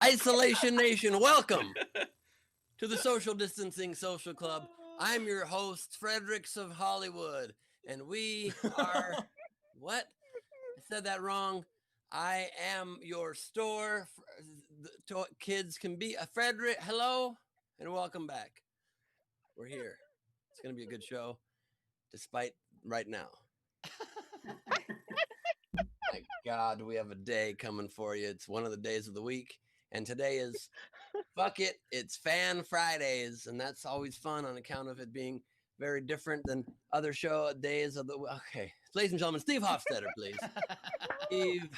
Isolation Nation, welcome to the Social Distancing Social Club. I'm your host, Fredericks of Hollywood, and we are, what? I said that wrong. I am your store. Kids can be a Frederick. Hello, and welcome back. We're here. It's going to be a good show, despite right now. My God, we have a day coming for you. It's one of the days of the week. And today is, fuck it, it's Fan Fridays. And that's always fun on account of it being very different than other show days of the, okay. Ladies and gentlemen, Steve Hofstetter, please. Steve.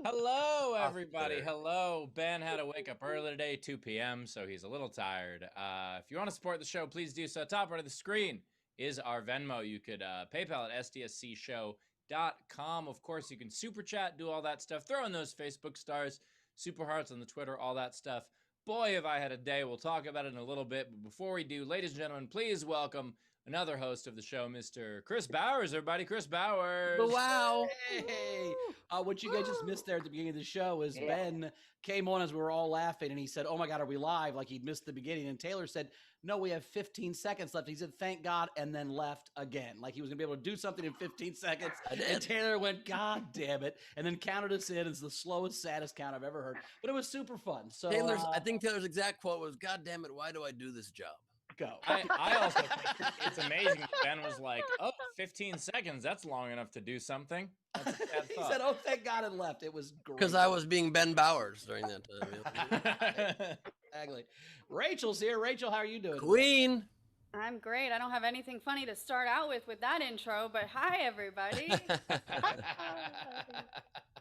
Hello, everybody. Hello. Ben had to wake up early today, 2 p.m., so he's a little tired. If you want to support the show, please do so. Top right of the screen is our Venmo. You could PayPal at sdscshow.com. Of course, you can super chat, do all that stuff. Throw in those Facebook stars, super hearts on the Twitter, all that stuff. Boy, have I had a day. We'll talk about it in a little bit. But before we do, ladies and gentlemen, please welcome another host of the show, Mr. Chris Bowers. Everybody, Chris Bowers. Wow. Hey, what you guys just missed there at the beginning of the show is Ben came on as we were all laughing, and he said, "Oh my God, are we live?" Like he'd missed the beginning. And Taylor said, "No, we have 15 seconds left." He said, "Thank God," and then left again. Like he was gonna be able to do something in 15 seconds. And Taylor went, "God damn it," and then counted us in. It's the slowest, saddest count I've ever heard. But it was super fun. So I think Taylor's exact quote was, "God damn it, why do I do this job?" Go. I also think it's amazing that Ben was like, 15 seconds, that's long enough to do something. He said, "Oh, thank God," and left. It was great. Because I was being Ben Bowers during that time. Exactly. Rachel's here. Rachel, how are you doing? Queen. I'm great. I don't have anything funny to start out with that intro, but hi, everybody. I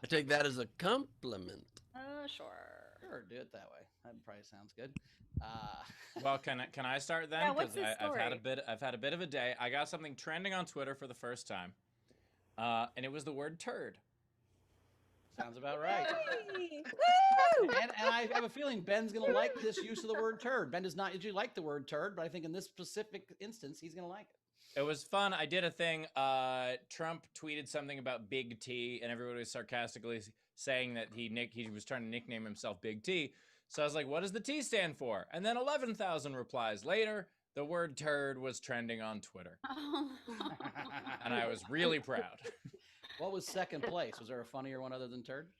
take that as a compliment. Sure. Sure, do it that way. That probably sounds good. Well, can I start then? Yeah, what's Because the story? I've had a bit of a day. I got something trending on Twitter for the first time, and it was the word turd. Sounds about right. and I have a feeling Ben's going to like this use of the word turd. Ben does not usually like the word turd, but I think in this specific instance, he's going to like it. It was fun. I did a thing. Trump tweeted something about Big T, and everybody was sarcastically saying that he was trying to nickname himself Big T. So I was like, what does the T stand for? And then 11,000 replies later, the word turd was trending on Twitter. And I was really proud. What was second place? Was there a funnier one other than turd?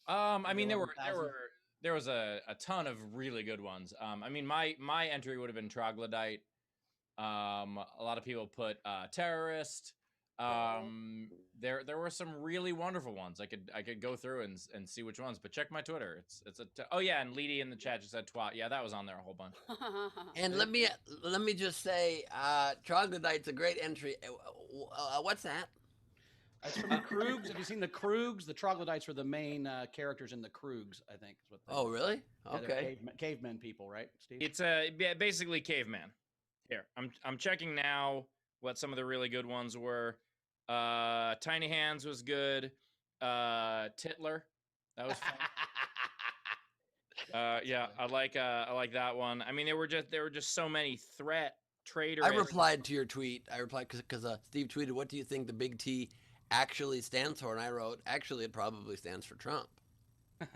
I mean, there was a ton of really good ones. I mean, my entry would have been troglodyte. A lot of people put terrorist. There were some really wonderful ones. I could go through and see which ones, but check my Twitter. Oh yeah, and Leedy in the chat just said twat. Yeah, that was on there a whole bunch. And let me just say, troglodyte's a great entry. What's that? That's from the Krugs. Have you seen the Krugs? The troglodytes were the main characters in the Krugs, I think. Is what Oh, really? Yeah, okay. Cavemen people, right, Steve? It's basically caveman. Here, I'm checking now what some of the really good ones were. Tiny Hands was good. Titler, that was fun. Yeah, I like that one. I mean, there were just so many traitorous. I replied to your tweet. I replied because Steve tweeted, "What do you think the Big T actually stands for?" And I wrote, "Actually, it probably stands for Trump."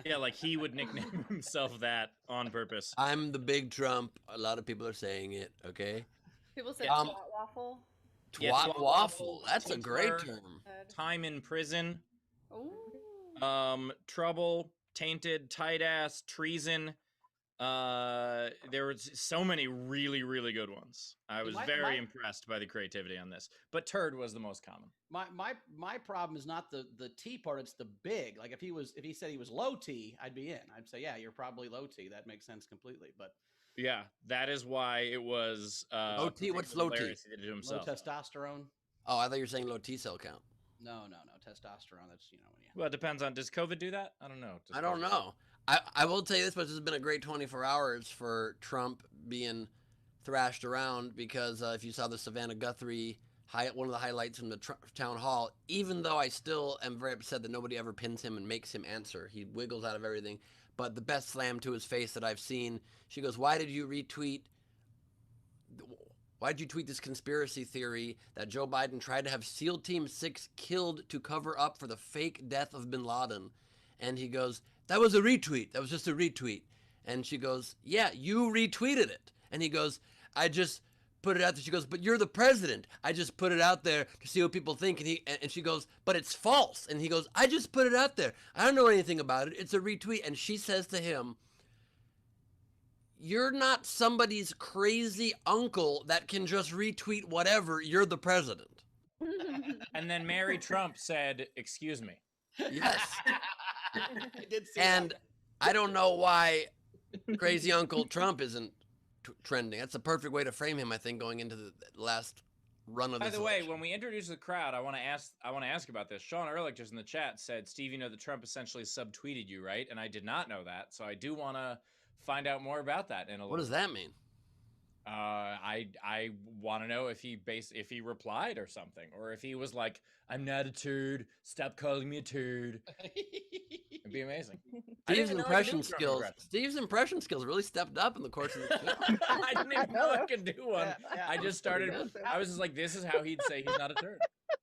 Yeah, like he would nickname himself that on purpose. I'm the big Trump. A lot of people are saying it. Okay. People say twat waffle. Twat waffle. That's a great term. Time in prison. Ooh. Trouble. Tainted. Tight ass. Treason. There was so many really, really good ones. I was very impressed by the creativity on this. But turd was the most common. My problem is not the T part, it's the big. Like if he said he was low T, I'd be in. I'd say, yeah, you're probably low T. That makes sense completely. But yeah, that is why it was low T. What's low T? He did it himself. Low testosterone. Oh, I thought you were saying low T cell count. No, testosterone. That's when you. Well, it depends on. Does COVID do that? I don't know. I don't know. I will tell you this much: this has been a great 24 hours for Trump being thrashed around because if you saw the Savannah Guthrie one of the highlights from the town hall, even though I still am very upset that nobody ever pins him and makes him answer, he wiggles out of everything. But the best slam to his face that I've seen, she goes, why did you tweet this conspiracy theory that Joe Biden tried to have SEAL Team 6 killed to cover up for the fake death of bin Laden? And he goes, that was a retweet. That was just a retweet. And she goes, yeah, you retweeted it. And he goes, I just put it out there. She goes, but you're the president. I just put it out there to see what people think. And she goes, but it's false. And he goes, I just put it out there. I don't know anything about it. It's a retweet. And she says to him, you're not somebody's crazy uncle that can just retweet whatever. You're the president. And then Mary Trump said, excuse me. Yes. I did see And that. I don't know why crazy Uncle Trump isn't trending. That's a perfect way to frame him, I think, going into the last run of this. By the way, election. when we introduce the crowd, I want to ask about this. Sean Ehrlich just in the chat said, Steve, you know that Trump essentially subtweeted you, right? And I did not know that, so I do want to find out more about that in a little. What does that mean? I want to know if he replied or something, or if he was like, I'm not a turd, stop calling me a turd. It'd be amazing. Steve's impression skills really stepped up in the course of the show. I didn't even know I could do one. Yeah, I just started. I was just like, this is how he'd say he's not a turd.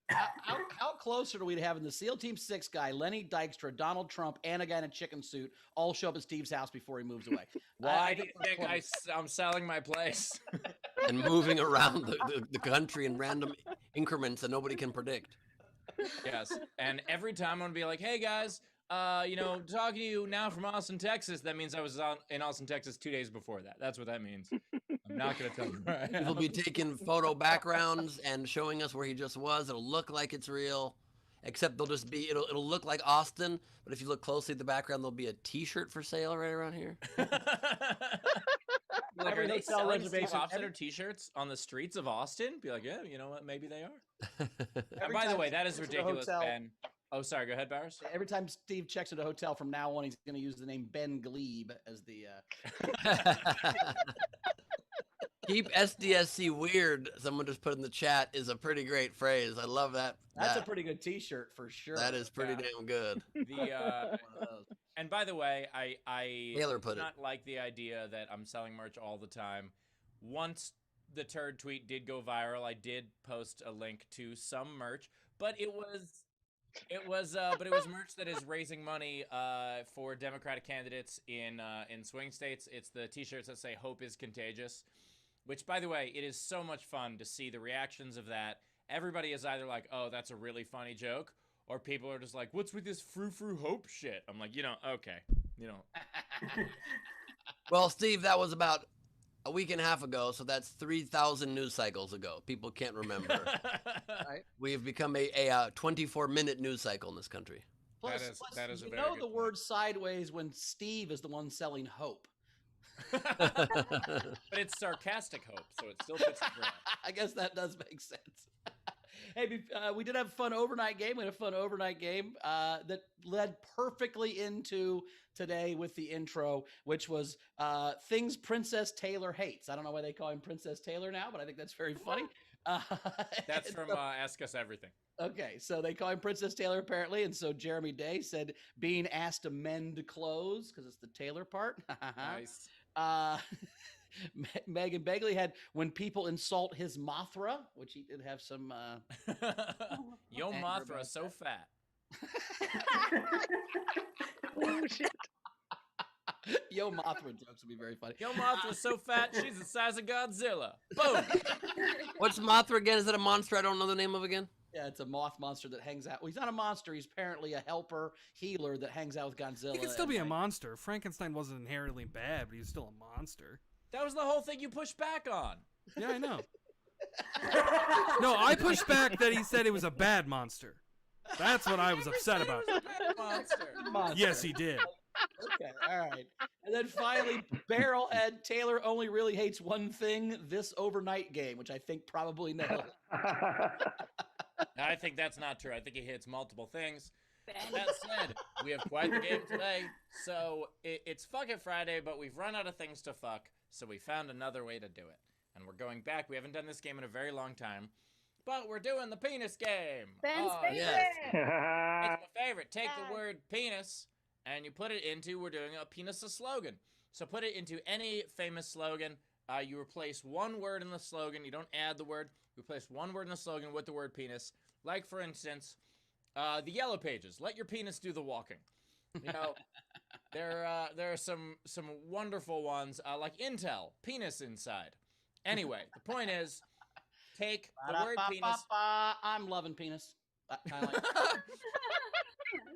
How close are we to having the SEAL Team 6 guy, Lenny Dykstra, Donald Trump, and a guy in a chicken suit all show up at Steve's house before he moves away? Why do you think I'm selling my place? And moving around the country in random increments that nobody can predict. Yes. And every time I'm going to be like, hey, guys, talking to you now from Austin, Texas, that means I was in Austin, Texas 2 days before that. That's what that means. I'm not going to tell you where I am. He'll be taking photo backgrounds and showing us where he just was. It'll look like it's real, except it'll look like Austin, but if you look closely at the background, there'll be a T-shirt for sale right around here. Like, are they hotel selling reservation- Steve Hofstetter T-shirts on the streets of Austin? Be like, yeah, you know what? Maybe they are. And Every by the time way, that is Steve goes to the ridiculous, hotel- Ben. Oh, sorry. Go ahead, Bowers. Every time Steve checks into a hotel from now on, he's going to use the name Ben Gleib as the. Keep SDSC weird. Someone just put in the chat is a pretty great phrase. I love that. That's a pretty good T-shirt for sure. That is pretty damn good. And by the way, I Taylor do put it. not like the idea that I'm selling merch all the time. Once the turd tweet did go viral, I did post a link to some merch, but it was merch that is raising money for Democratic candidates in swing states. It's the T-shirts that say "Hope is contagious," which, by the way, it is so much fun to see the reactions of that. Everybody is either like, "Oh, that's a really funny joke," or people are just like, "What's with this frou-frou hope shit?" I'm like, okay, Well, Steve, that was about a week and a half ago, so that's 3,000 news cycles ago. People can't remember. Right. We have become a 24-minute news cycle in this country. That is a you very know good the point. word sideways when Steve is the one selling hope. But it's sarcastic hope, so it still fits the brand. I guess that does make sense. Hey, we did have a fun overnight game. We had a fun overnight game that led perfectly into today with the intro, which was things Princess Taylor hates. I don't know why they call him Princess Taylor now, but I think that's very funny. That's from Ask Us Everything. Okay, so they call him Princess Taylor apparently, and so Jeremy Day said being asked to mend clothes because it's the Taylor part. Nice. Megan Begley had when people insult his Mothra, which he did have some. Yo, anger Mothra, about so fat. Oh shit! Yo, Mothra jokes would be very funny. Yo, Mothra's so fat, she's the size of Godzilla. Boom. What's Mothra again? Is it a monster I don't know the name of again? Yeah, it's a moth monster that hangs out. Well, he's not a monster. He's apparently a helper healer that hangs out with Godzilla. He can still and, be a like, monster. Frankenstein wasn't inherently bad, but he's still a monster. That was the whole thing you pushed back on. Yeah, I know. No, I pushed back that he said it was a bad monster. That's what I was upset about. Monster. monster. Yes, he did. Okay, all right. And then finally, Barrelhead Taylor only really hates one thing: this overnight game, which I think probably nailed. I think that's not true. I think he hits multiple things. That said, we have quite the game today. So it's Fuck It Friday, but we've run out of things to fuck, so we found another way to do it. And we're going back. We haven't done this game in a very long time, but we're doing the penis game. Ben's favorite. yes. It's my favorite. Take the word penis and you put it into, we're doing a penis a slogan. So put it into any famous slogan. You replace one word in the slogan. You don't add the word. You replace one word in the slogan with the word penis. Like, for instance, the Yellow Pages. Let your penis do the walking. You know, there are some wonderful ones like Intel, penis inside. Anyway, the point is, take the word penis. I'm loving penis. I like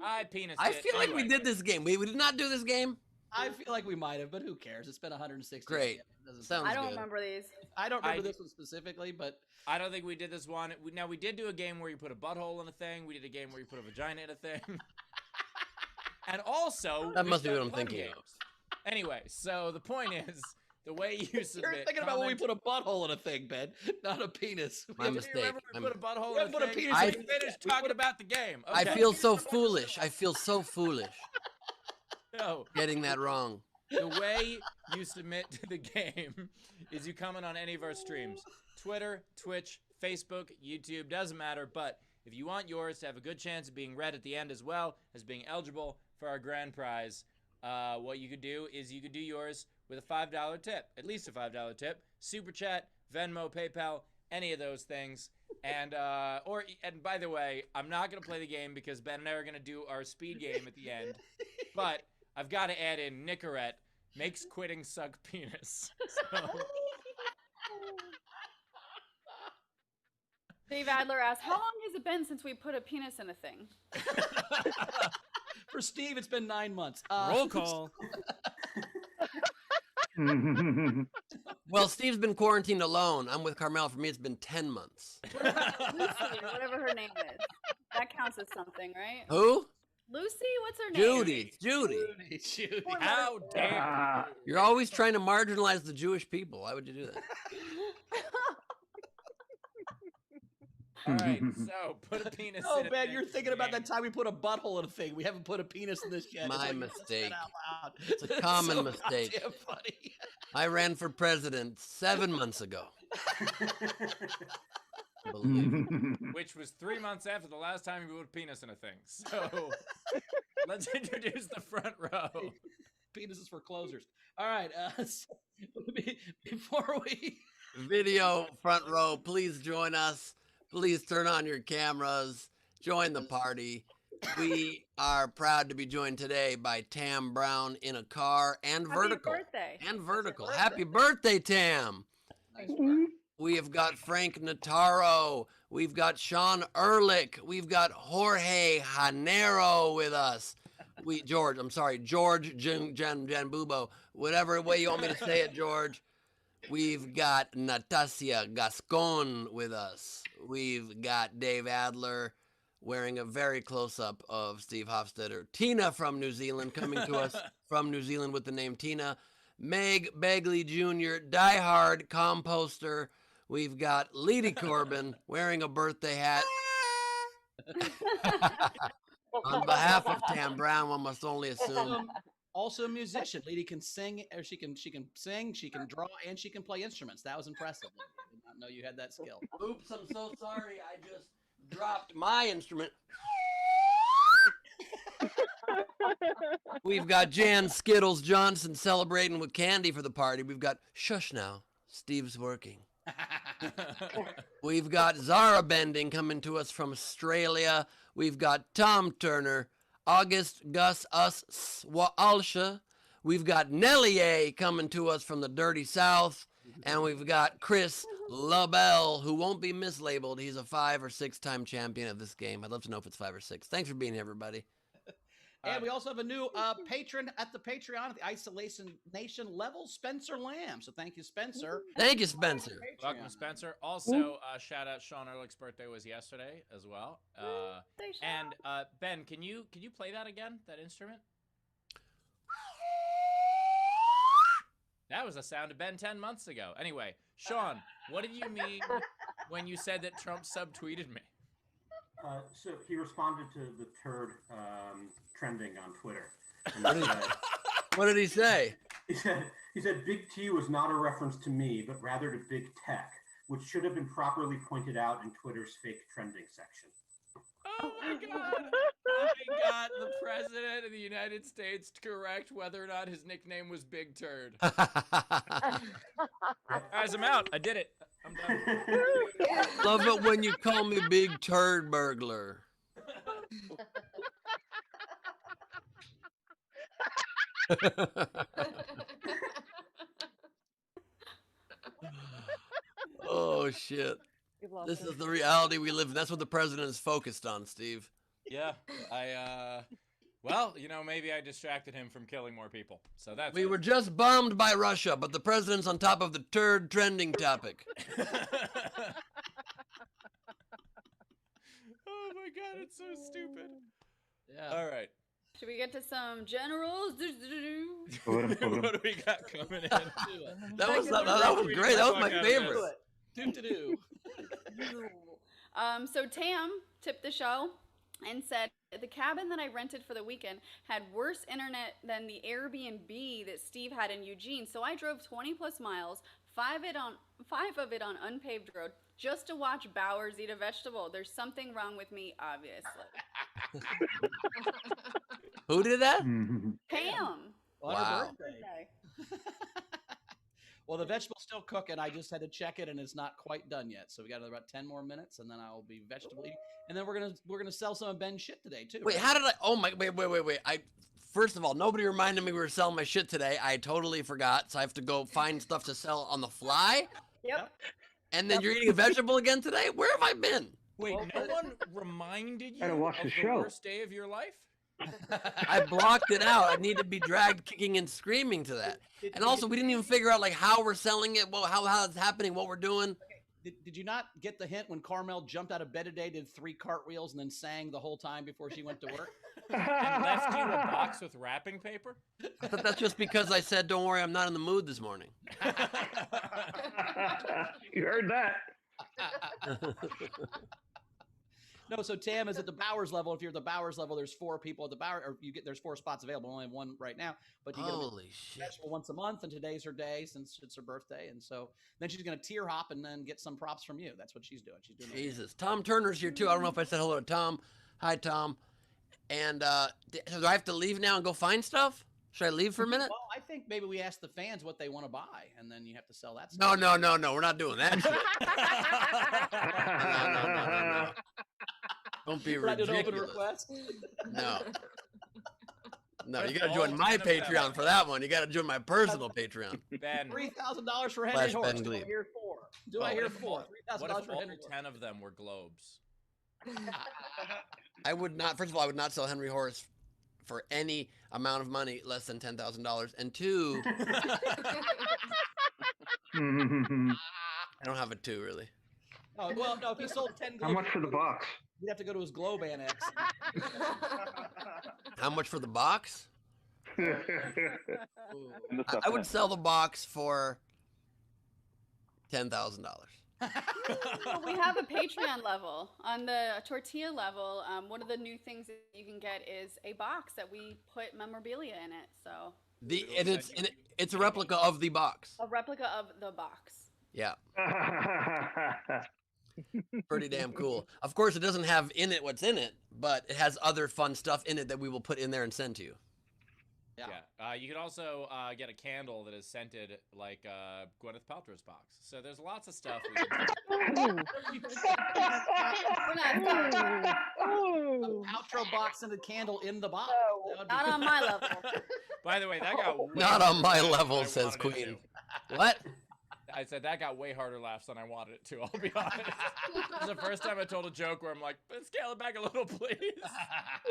I penis. I feel like we did this game. We did not do this game. I feel like we might have, but who cares? It's been 160. Great. Sounds I don't good. remember these. I don't remember this one specifically, but I don't think we did this one. Now, we did do a game where you put a butthole in a thing. We did a game where you put a vagina in a thing. And also, That we must be what started I'm fun thinking games. Anyway, so the point is, the way you submit. you're thinking about when we put a butthole in a thing, Ben, not a penis. My We mistake. Remember we put a butthole We in a put a thing? penis I in a finished talking about the game. I Okay. feel so foolish. I feel so foolish No. getting that wrong. The way you submit to the game is you comment on any of our streams. Twitter, Twitch, Facebook, YouTube, doesn't matter. But if you want yours to have a good chance of being read at the end as well as being eligible for our grand prize, what you could do is you could do yours with a $5 tip, at least a $5 tip. Super Chat, Venmo, PayPal, any of those things. And by the way, I'm not going to play the game because Ben and I are going to do our speed game at the end. But I've got to add in Nicorette makes quitting suck penis. So, Dave Adler asks, how long has it been since we put a penis in a thing? For Steve, it's been 9 months. Roll call. Well, Steve's been quarantined alone. I'm with Carmel. For me, it's been 10 months. Lucy, whatever her name is. That counts as something, right? Who? Lucy? What's her name? Judy. Judy. Judy. how dare you? You're always trying to marginalize the Jewish people. Why would you do that? All right, so put a penis Oh, in a Ben, thing you're for thinking the about game. that time we put a butthole in a thing. We haven't put a penis in this yet. My It's like you just said mistake. out loud. It's a common mistake. goddamn funny. I ran for president 7 months ago. Unbelievable. Which was 3 months after the last time you put a penis in a thing. So let's introduce the front row. Penises for closers. All right. So, before we. Video front row, please join us. Please turn on your cameras. Join the party. We are proud to be joined today by Tam Brown in a car and Happy vertical. birthday. And vertical. Happy birthday, Tam. We have got Frank Notaro. We've got Sean Ehrlich. We've got Jorge Hanero with us. George Janbubo. Whatever way you want me to say it, George. We've got Natasha Gascon with us. We've got Dave Adler wearing a very close-up of Steve Hofstetter. Tina from New Zealand coming to us from New Zealand with the name Tina. Meg Begley Jr., diehard composter. We've got Leedy Corbin wearing a birthday hat. On behalf of Tam Brown, one must only assume. Also a musician. Lady can sing, or she can sing, she can draw, and she can play instruments. That was impressive. I did not know you had that skill. Oops, I'm so sorry. I just dropped my instrument. We've got Jan Skittles Johnson celebrating with candy for the party. We've got Shush Now. Steve's working. We've got Zara Bending coming to us from Australia. We've got Tom Turner, August Gus Us Walsha. We've got Nellie coming to us from the Dirty South. And we've got Chris LaBelle, who won't be mislabeled. He's a 5 or 6 time champion of this game. I'd love to know if it's 5 or 6. Thanks for being here, everybody. And we also have a new patron at the Patreon at the Isolation Nation level, Spencer Lamb. So thank you, Spencer. Thank you, Spencer. Welcome, Spencer. Also, shout out Sean Ehrlich's birthday was yesterday as well. And Ben, can you play that again? That instrument? That was the sound of Ben 10 months ago. Anyway, Sean, what did you mean when you said that Trump subtweeted me? So he responded to the turd trending on Twitter. What did he say? He said Big T was not a reference to me, but rather to Big Tech, which should have been properly pointed out in Twitter's fake trending section. Oh my God! I got the president of the United States to correct whether or not his nickname was Big Turd. Guys, I'm out. I did it. I'm done. Love it when you call me Big Turd Burglar. Oh shit. We've lost This him. is the reality we live in. That's what the president is focused on, Steve. Yeah, well, maybe I distracted him from killing more people. So that's We it. were just bombed by Russia, but the president's on top of the turd trending topic. Oh my god, it's so stupid. Yeah. All right. Should we get to some generals? What do we got coming in? That was great. That was my favorite. Do. So Tam tipped the show and said the cabin that I rented for the weekend had worse internet than the Airbnb that Steve had in Eugene. So I drove 20 plus miles, 5 of it on unpaved road, just to watch Bowers eat a vegetable. There's something wrong with me, obviously. Who did that? Pam. On Wow. her birthday. Well, the vegetable's still cooking. I just had to check it, and it's not quite done yet. So we got about 10 more minutes, and then I'll be vegetable eating. And then we're gonna sell some of Ben's shit today too. Wait, right? how did I? Oh my! Wait! First of all, nobody reminded me we were selling my shit today. I totally forgot, so I have to go find stuff to sell on the fly. Yep. And then you're eating a vegetable again today? Where have I been? Wait, no one reminded you Gotta of watch the the show. worst day of your life? I blocked it out. I need to be dragged kicking and screaming to that. And also, we didn't even figure out like how we're selling it, how it's happening, what we're doing. Did you not get the hint when Carmel jumped out of bed today, did 3 cartwheels, and then sang the whole time before she went to work? And left you a box with wrapping paper? I thought that's just because I said, "Don't worry, I'm not in the mood this morning." You heard that. No, so Tam is at the Bowers level. If you're at the Bowers level, there's 4 people at the Bowers, or there's 4 spots available. Only have 1 right now, but you get a Holy shit! vegetable once a month, and today's her day since it's her birthday, and so then she's gonna tier hop and then get some props from you. That's what she's doing. She's doing that. Jesus, Tom Turner's here too. I don't know if I said hello to Tom. Hi, Tom. And so do I have to leave now and go find stuff? Should I leave for a minute? Well, I think maybe we ask the fans what they want to buy, and then you have to sell that No, stuff. no. We're not doing that shit. No. Don't be We're not doing open ridiculous. request. No. No, What you if got to all join my 10 of them- Patreon for that one. You got to join my personal Patreon. Ben, $3,000 for Henry Slash Horse. Ben Do I Gleib. hear 4? Do I what hear if 4? all- $3,000 what if for all Henry Horse. 10 of them were globes? I would not. First of all, I would not sell Henry Horse for any amount of money less than $10,000. And 2, I don't have a 2 really. Oh, well, no, if he sold 10 How much for the box? We'd have to go to his Globe Annex. How much for the box? Ooh. I would sell the box for $10,000. Well, we have a Patreon level. On the tortilla level, one of the new things that you can get is a box that we put memorabilia in it. So It's a replica of the box. a replica of the box. Yeah, pretty damn cool. Of course, it doesn't have in it what's in it, but it has other fun stuff in it that we will put in there and send to you. Yeah. Yeah. You could also get a candle that is scented like Gwyneth Paltrow's box. So there's lots of stuff. We can We're not Outro box and a candle in the box. No. That would be not on my level. By the way, that got way Not on my harder laughs level, than I says wanted it Queen. to. What? I said that got way harder laughs than I wanted it to. I'll be honest. This is the first time I told a joke where I'm like, scale it back a little, please.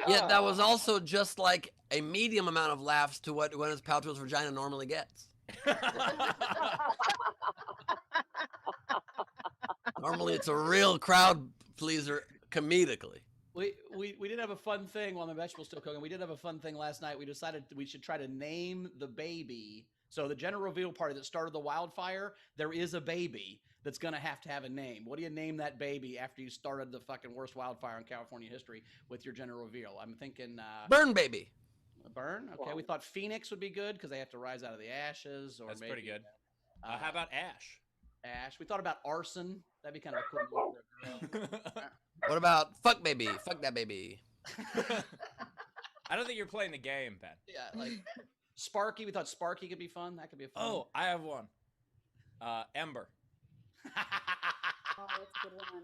Yeah, that was also just like a medium amount of laughs to what Gwyneth Paltrow's vagina normally gets. Normally, it's a real crowd pleaser comedically. We did have a fun thing while the vegetable's still cooking. We did have a fun thing last night. We decided we should try to name the baby. So the gender reveal party that started the wildfire, there is a baby that's going to have a name. What do you name that baby after you started the fucking worst wildfire in California history with your gender reveal? I'm thinking Burn baby. Burn. Okay, we thought Phoenix would be good because they have to rise out of the ashes. Or That's maybe, pretty good. How about Ash? Ash? We thought about arson. That'd be kind of a cool name for a girl. What about fuck baby? Fuck that baby. I don't think you're playing the game, Ben. Yeah, like Sparky. We thought Sparky could be fun. That could be a fun. Oh, I have one. Ember. Oh, that's a good one.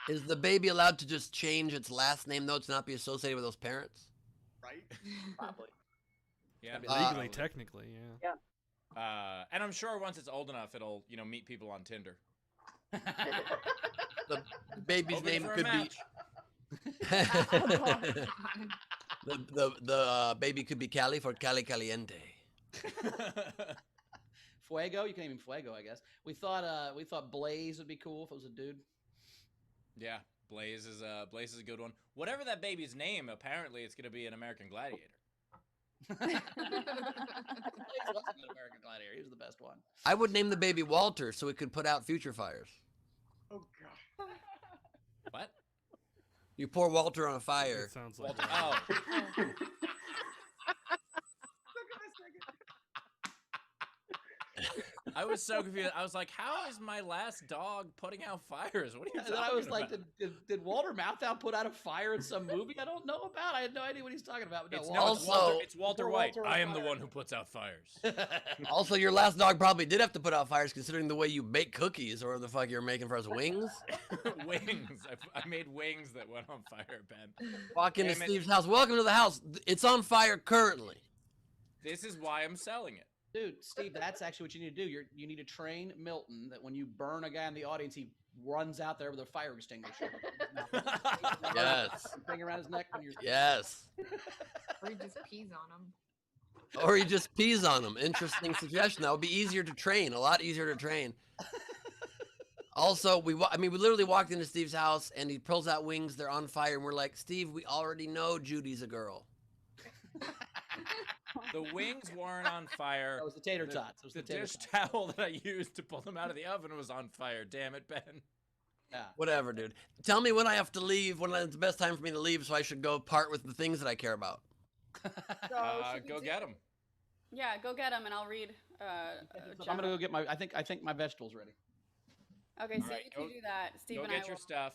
Is the baby allowed to just change its last name though to not be associated with those parents? Right? Probably. Yeah, Legally, technically, yeah. and I'm sure once it's old enough, it'll meet people on Tinder. The baby's Hoping name for a could be. match. The baby could be Cali for Cali Caliente. Fuego, you can name him Fuego, I guess. We thought Blaze would be cool if it was a dude. Yeah, Blaze is a good one. Whatever that baby's name, apparently it's gonna be an American Gladiator. Blaze was a good American Gladiator. He was the best one. I would name the baby Walter so it could put out future fires. Oh god. What? You pour Walter on a fire. It sounds like Walter, that. oh. I was so confused. I was like, how is my last dog putting out fires? What are you And talking then I was about? like, did Walter Matthau put out a fire in some movie I don't know about? I had no idea what he's talking about. But It's, no, no, Walter, it's Also- Walter, it's Walter White. Walter on I am the fire. one who puts out fires. Also, your last dog probably did have to put out fires considering the way you bake cookies or the fuck you're making for us wings. Wings. I made wings that went on fire, Ben. Walk into Damn it. Steve's house. Welcome to the house. It's on fire currently. This is why I'm selling it. Dude, Steve, that's actually what you need to do. You need to train Milton that when you burn a guy in the audience, he runs out there with a fire extinguisher. Yes. Thing around his neck when you're. Yes. Or he just pees on him. Or he just pees on them. Interesting suggestion. That would be easier to train. A lot easier to train. Also, we literally walked into Steve's house and he pulls out wings. They're on fire, and we're like, Steve, we already know Judy's a girl. The wings weren't on fire. That was the tater tots. It was The the tater dish tots. towel that I used to pull them out of the oven was on fire. Damn it, Ben. Yeah. Whatever, dude. Tell me when I have to leave. When it's the best time for me to leave, so I should go part with the things that I care about. Go get them. Yeah, go get them, and I'll read. I'm gonna go get my. I think my vegetables ready. Okay, so Alright, you can do that. Steve Go and I get your will. stuff.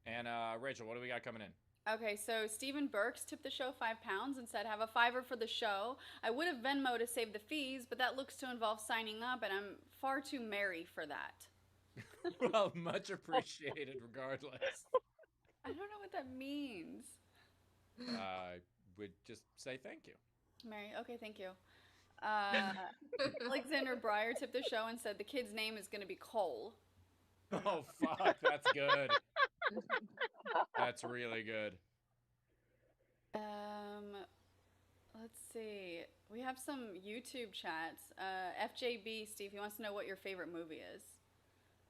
And Rachel, what do we got coming in? Okay, so Stephen Burks tipped the show £5 and said, have a $5 for the show. I would have Venmo to save the fees, but that looks to involve signing up, and I'm far too merry for that. Well, much appreciated regardless. I don't know what that means. Would just say thank you. Mary, okay, thank you. Alexander Breyer tipped the show and said the kid's name is going to be Cole. Oh, fuck. That's good. That's really good. Let's see. We have some YouTube chats. FJB, Steve, he wants to know what your favorite movie is.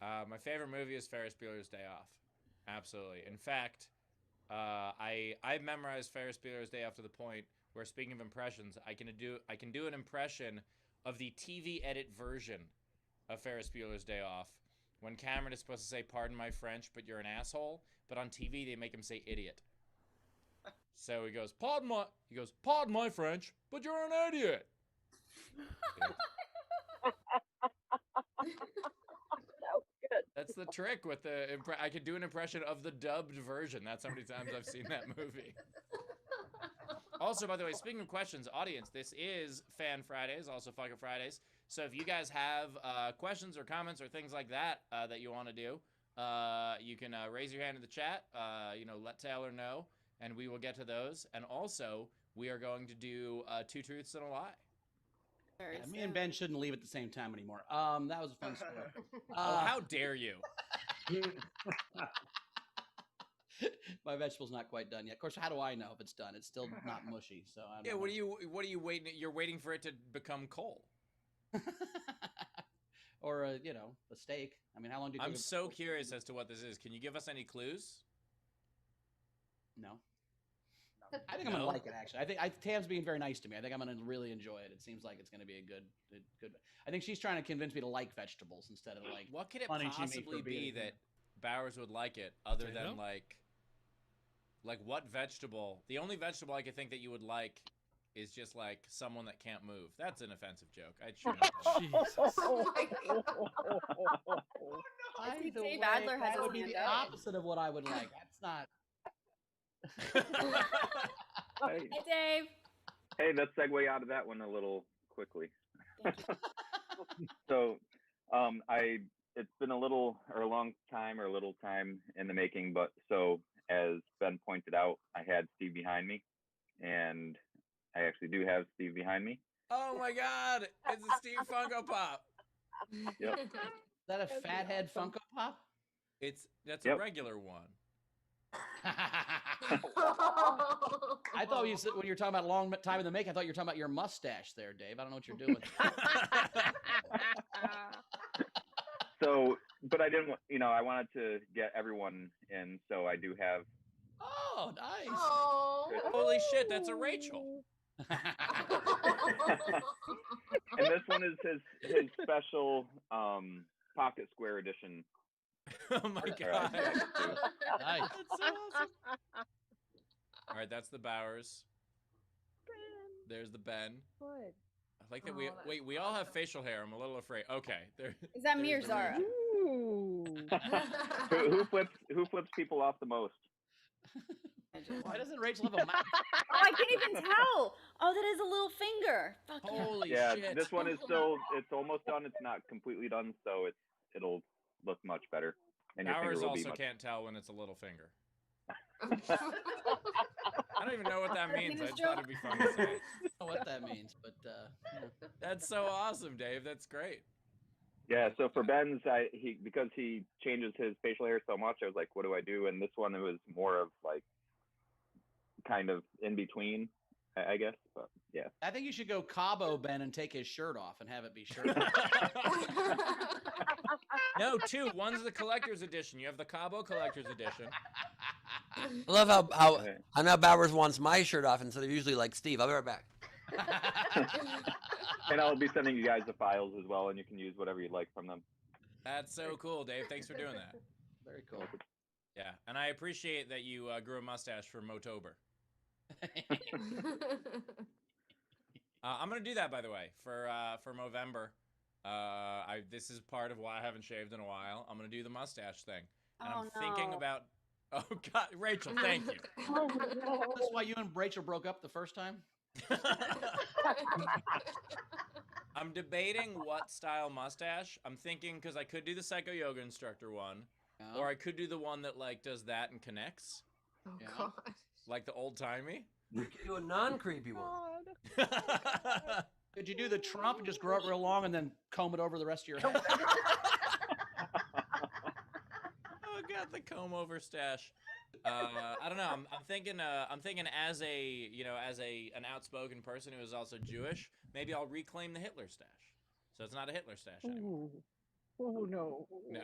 My favorite movie is Ferris Bueller's Day Off. Absolutely. In fact, I memorized Ferris Bueller's Day Off to the point where, speaking of impressions, I can do an impression of the TV edit version of Ferris Bueller's Day Off. When Cameron is supposed to say, "Pardon my French, but you're an asshole," but on TV they make him say "idiot." So he goes, "Pardon my French, but you're an idiot." That's the trick with the. I could do an impression of the dubbed version. That's how many times I've seen that movie. Also, by the way, speaking of questions, audience, this is Fan Fridays, also Fucking Fridays. So if you guys have questions or comments or things like that that you want to do, you can raise your hand in the chat. Let Taylor know, and we will get to those. And also, we are going to do 2 truths and a lie. Yeah, me and Ben shouldn't leave at the same time anymore. That was a fun story. Oh, how dare you? My vegetable's not quite done yet. Of course, how do I know if it's done? It's still not mushy. So I don't Yeah, know. what are you waiting? You're waiting for it to become coal. Or a steak. I mean, how long do you? I'm so curious as to what this is. Can you give us any clues? No. I think I'm gonna like it. Actually, I think Tam's being very nice to me. I think I'm gonna really enjoy it. It seems like it's gonna be a good. I think she's trying to convince me to like vegetables instead of like. What could it funny she made possibly for being be a that Bowers would like it other Potato? than like what vegetable? The only vegetable I could think that you would like is just like someone that can't move. That's an offensive joke. I shouldn't have. Jesus. Oh my God. I see Either Dave way, Adler has that would his be hand the up. opposite of what I would like. That's not. Hey, Hi, Dave. hey, let's segue out of that one a little quickly. Thank you. So, it's been a long time in the making, but so as Ben pointed out, I had Steve behind me, and I actually do have Steve behind me. Oh my God! It's a Steve Funko Pop. Yep. Is that a fathead Funko Pop? That's a Yep. regular one. I thought you said when you were talking about long time in the make, I thought you were talking about your mustache there, Dave. I don't know what you're doing. So, but I didn't, I wanted to get everyone in, so I do have. Oh, nice. Oh. Holy shit! That's a Rachel. And this one is his special pocket square edition. Oh my God! Nice. That's so awesome. All right, that's the Bowers. There's the Ben. Good. I like that Oh, we all have facial hair. I'm a little afraid. Okay, there. Is that me or there's the Zara? Rachel. Ooh. Who flips people off the most? Why doesn't Rachel have a mouth? Oh, I can't even tell. Oh, that is a little finger. Fuck yeah. Holy Yeah, shit! this one is it's almost done. It's not completely done, so it'll look much better. And your finger Bowers will be also much. can't tell when it's a little finger. I don't even know what that means. I just thought it'd be fun to say. I don't know what that means, but That's so awesome, Dave. That's great. Yeah, so for Ben's, because he changes his facial hair so much, I was like, what do I do? And this one, it was more of like kind of in between, I guess. But yeah. I think you should go Cabo Ben and take his shirt off and have it be shirt. No, two. One's the collector's edition. You have the Cabo collector's edition. I love how Okay. I know Bowers wants my shirt off instead of usually like Steve. I'll be right back. And I'll be sending you guys the files as well, and you can use whatever you'd like from them. That's so cool, Dave. Thanks for doing that. Very cool. Yeah, and I appreciate that you grew a mustache for Motober. I'm gonna do that, by the way, for Movember. This is part of why I haven't shaved in a while. I'm gonna do the mustache thing, and Oh, I'm thinking no. about. Oh God, Rachel, thank you. That's why you and Rachel broke up the first time? I'm debating what style mustache. I'm thinking because I could do the psycho yoga instructor one, No? or I could do the one that like does that and connects, Oh Yeah. God. like the old timey. You can do a non-creepy one. Could you do the Trump and just grow it real long and then comb it over the rest of your head? Oh God, the comb over stash. I don't know. I'm thinking as an outspoken person who is also Jewish, maybe I'll reclaim the Hitler stash. So it's not a Hitler stash anymore. Ooh. Oh no. No.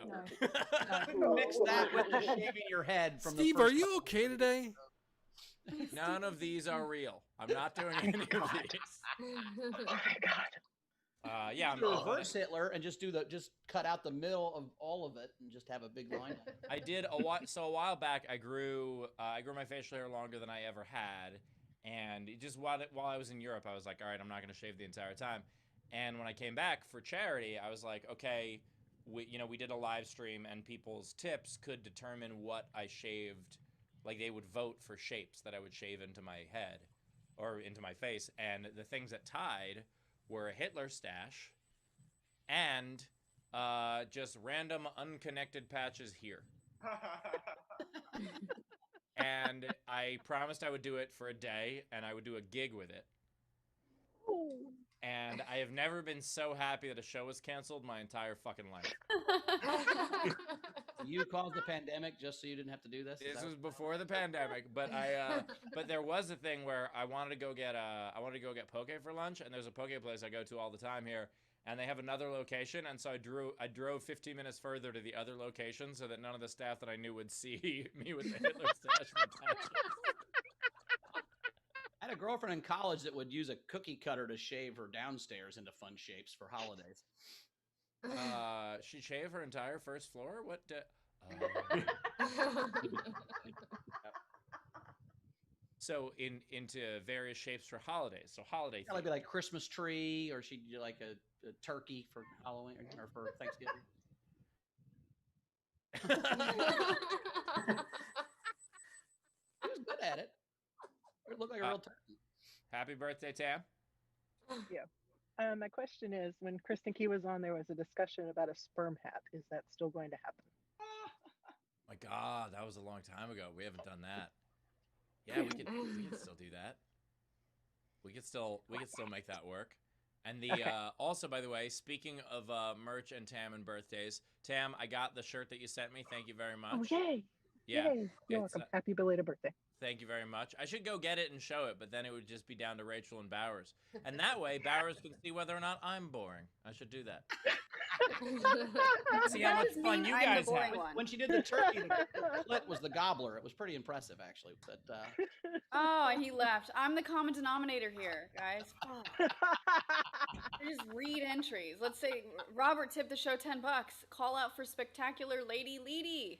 Mix that with the shaving your head from Steve, the are first you okay today? None of these are real. I'm not doing any of these. Oh my God. Yeah, I'm reverse Hitler and just cut out the middle of all of it and just have a big line. I did a while back. I grew my facial hair longer than I ever had, and just while I was in Europe, I was like, all right, I'm not going to shave the entire time. And when I came back for charity, I was like, okay, we did a live stream, and people's tips could determine what I shaved. Like they would vote for shapes that I would shave into my head or into my face, and the things that tied were a Hitler stash and just random unconnected patches here. And I promised I would do it for a day, and I would do a gig with it. And I have never been so happy that a show was canceled my entire fucking life. You caused the pandemic just so you didn't have to do this? Is This that was before the pandemic, but but there was a thing where I wanted to go get poke for lunch, and there's a poke place I go to all the time here, and they have another location, and so I drove 15 minutes further to the other location so that none of the staff that I knew would see me with the Hitler stash. I had a girlfriend in college that would use a cookie cutter to shave her downstairs into fun shapes for holidays. She shaved her entire first floor. What? So into various shapes for holidays. So holiday. It'd be like Christmas tree, or she'd do like a turkey for Halloween or for Thanksgiving. She was good at it. It looked like a real turkey. Happy birthday, Tam. My question is, when Kristen Key was on, there was a discussion about a sperm hat. Is that still going to happen? My God, that was a long time ago. We haven't done that. Yeah, we could still do that. We could still make that work. And the also, by the way, speaking of merch and Tam and birthdays, Tam, I got the shirt that you sent me. Thank you very much. Oh, yay. Yeah, Yay. You're it's, welcome. Happy belated birthday. thank you very much. I should go get it and show it, but then it would just be down to Rachel and Bowers, and that way Bowers can see whether or not I'm boring. I should do that. See how much fun you guys have. When she did the turkey, the clit was the gobbler. It was pretty impressive, actually. But Oh, he left. I'm the common denominator here, guys. Fuck. I just read entries. Let's say Robert tipped the show $10. Call out for spectacular Lady Leedy.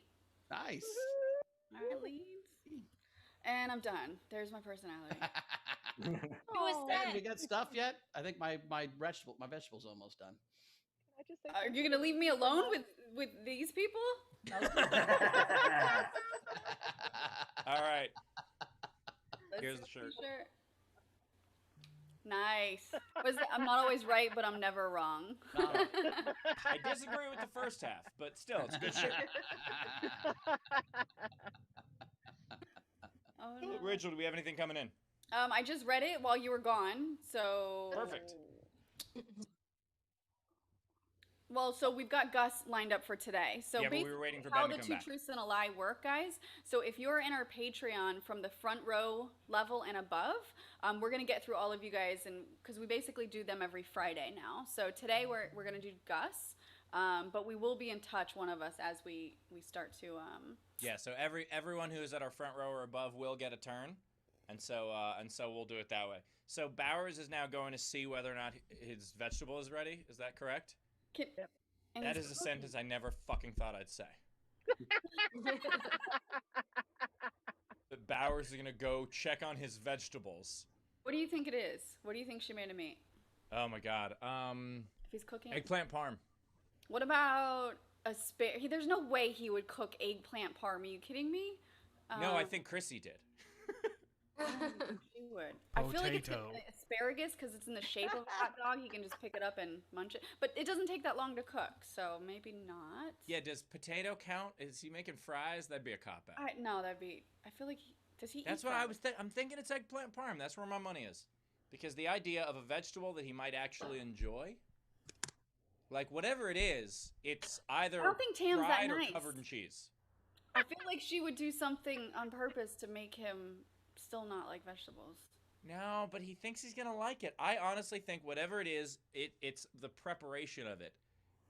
nice. All right, Leeds. And I'm done. There's my personality. Who is Have that? you got stuff yet? I think my vegetable's almost done. I just say Are you gonna leave me alone with these people? All right. Let's Here's the see shirt. Nice. I'm not always right, but I'm never wrong. I disagree with the first half, but still, it's a good shirt. Oh, no. Rachel, do we have anything coming in? I just read it while you were gone, so Perfect. Well, so we've got Gus lined up for today. So Yeah, but we basically were waiting for how Ben to the come two back. truths and a lie work, guys. So if you're in our Patreon from the front row level and above, we're gonna get through all of you guys, and because we basically do them every Friday now. So today we're gonna do Gus, but we will be in touch, one of us, as we start to. Yeah, so everyone who is at our front row or above will get a turn, and so we'll do it that way. So Bowers is now going to see whether or not his vegetable is ready. Is that correct? And That he's is a cooking. sentence I never fucking thought I'd say. That Bowers is gonna go check on his vegetables. What do you think it is? What do you think she made him eat? Oh my god. If he's cooking it? Eggplant parm. What about there's no way he would cook eggplant parm. Are you kidding me? No, I think Chrissy did. She would. I feel like it's Potato. asparagus because it's in the shape of a hot dog. He can just pick it up and munch it. But it doesn't take that long to cook, so maybe not. Yeah, does potato count? Is he making fries? That'd be a cop out. No, that'd be. I feel like does he? That's eat what I fries? was I'm thinking it's eggplant parm. That's where my money is. Because the idea of a vegetable that he might actually enjoy, like whatever it is, it's either I don't think Tam's that fried or nice. covered in cheese. I feel like she would do something on purpose to make him still not like vegetables. No, but he thinks he's gonna like it. I honestly think whatever it is, it's the preparation of it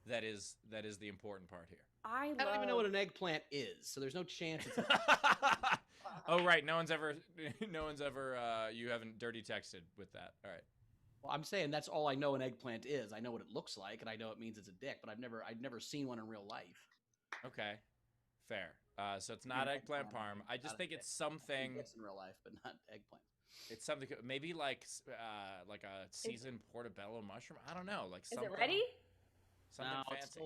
that is the important part here. I don't even know what an eggplant is, so there's no chance it's Oh right, no one's ever you haven't dirty texted with that. All right. Well, I'm saying that's all I know an eggplant is. I know what it looks like, and I know it means it's a dick, but I've never seen one in real life. Okay. Fair. So it's not eggplant parm. I just think it's something. It's in real life, but not eggplant. It's something maybe like a seasoned portobello mushroom. I don't know. Like Is something. it ready? Something No, fancy.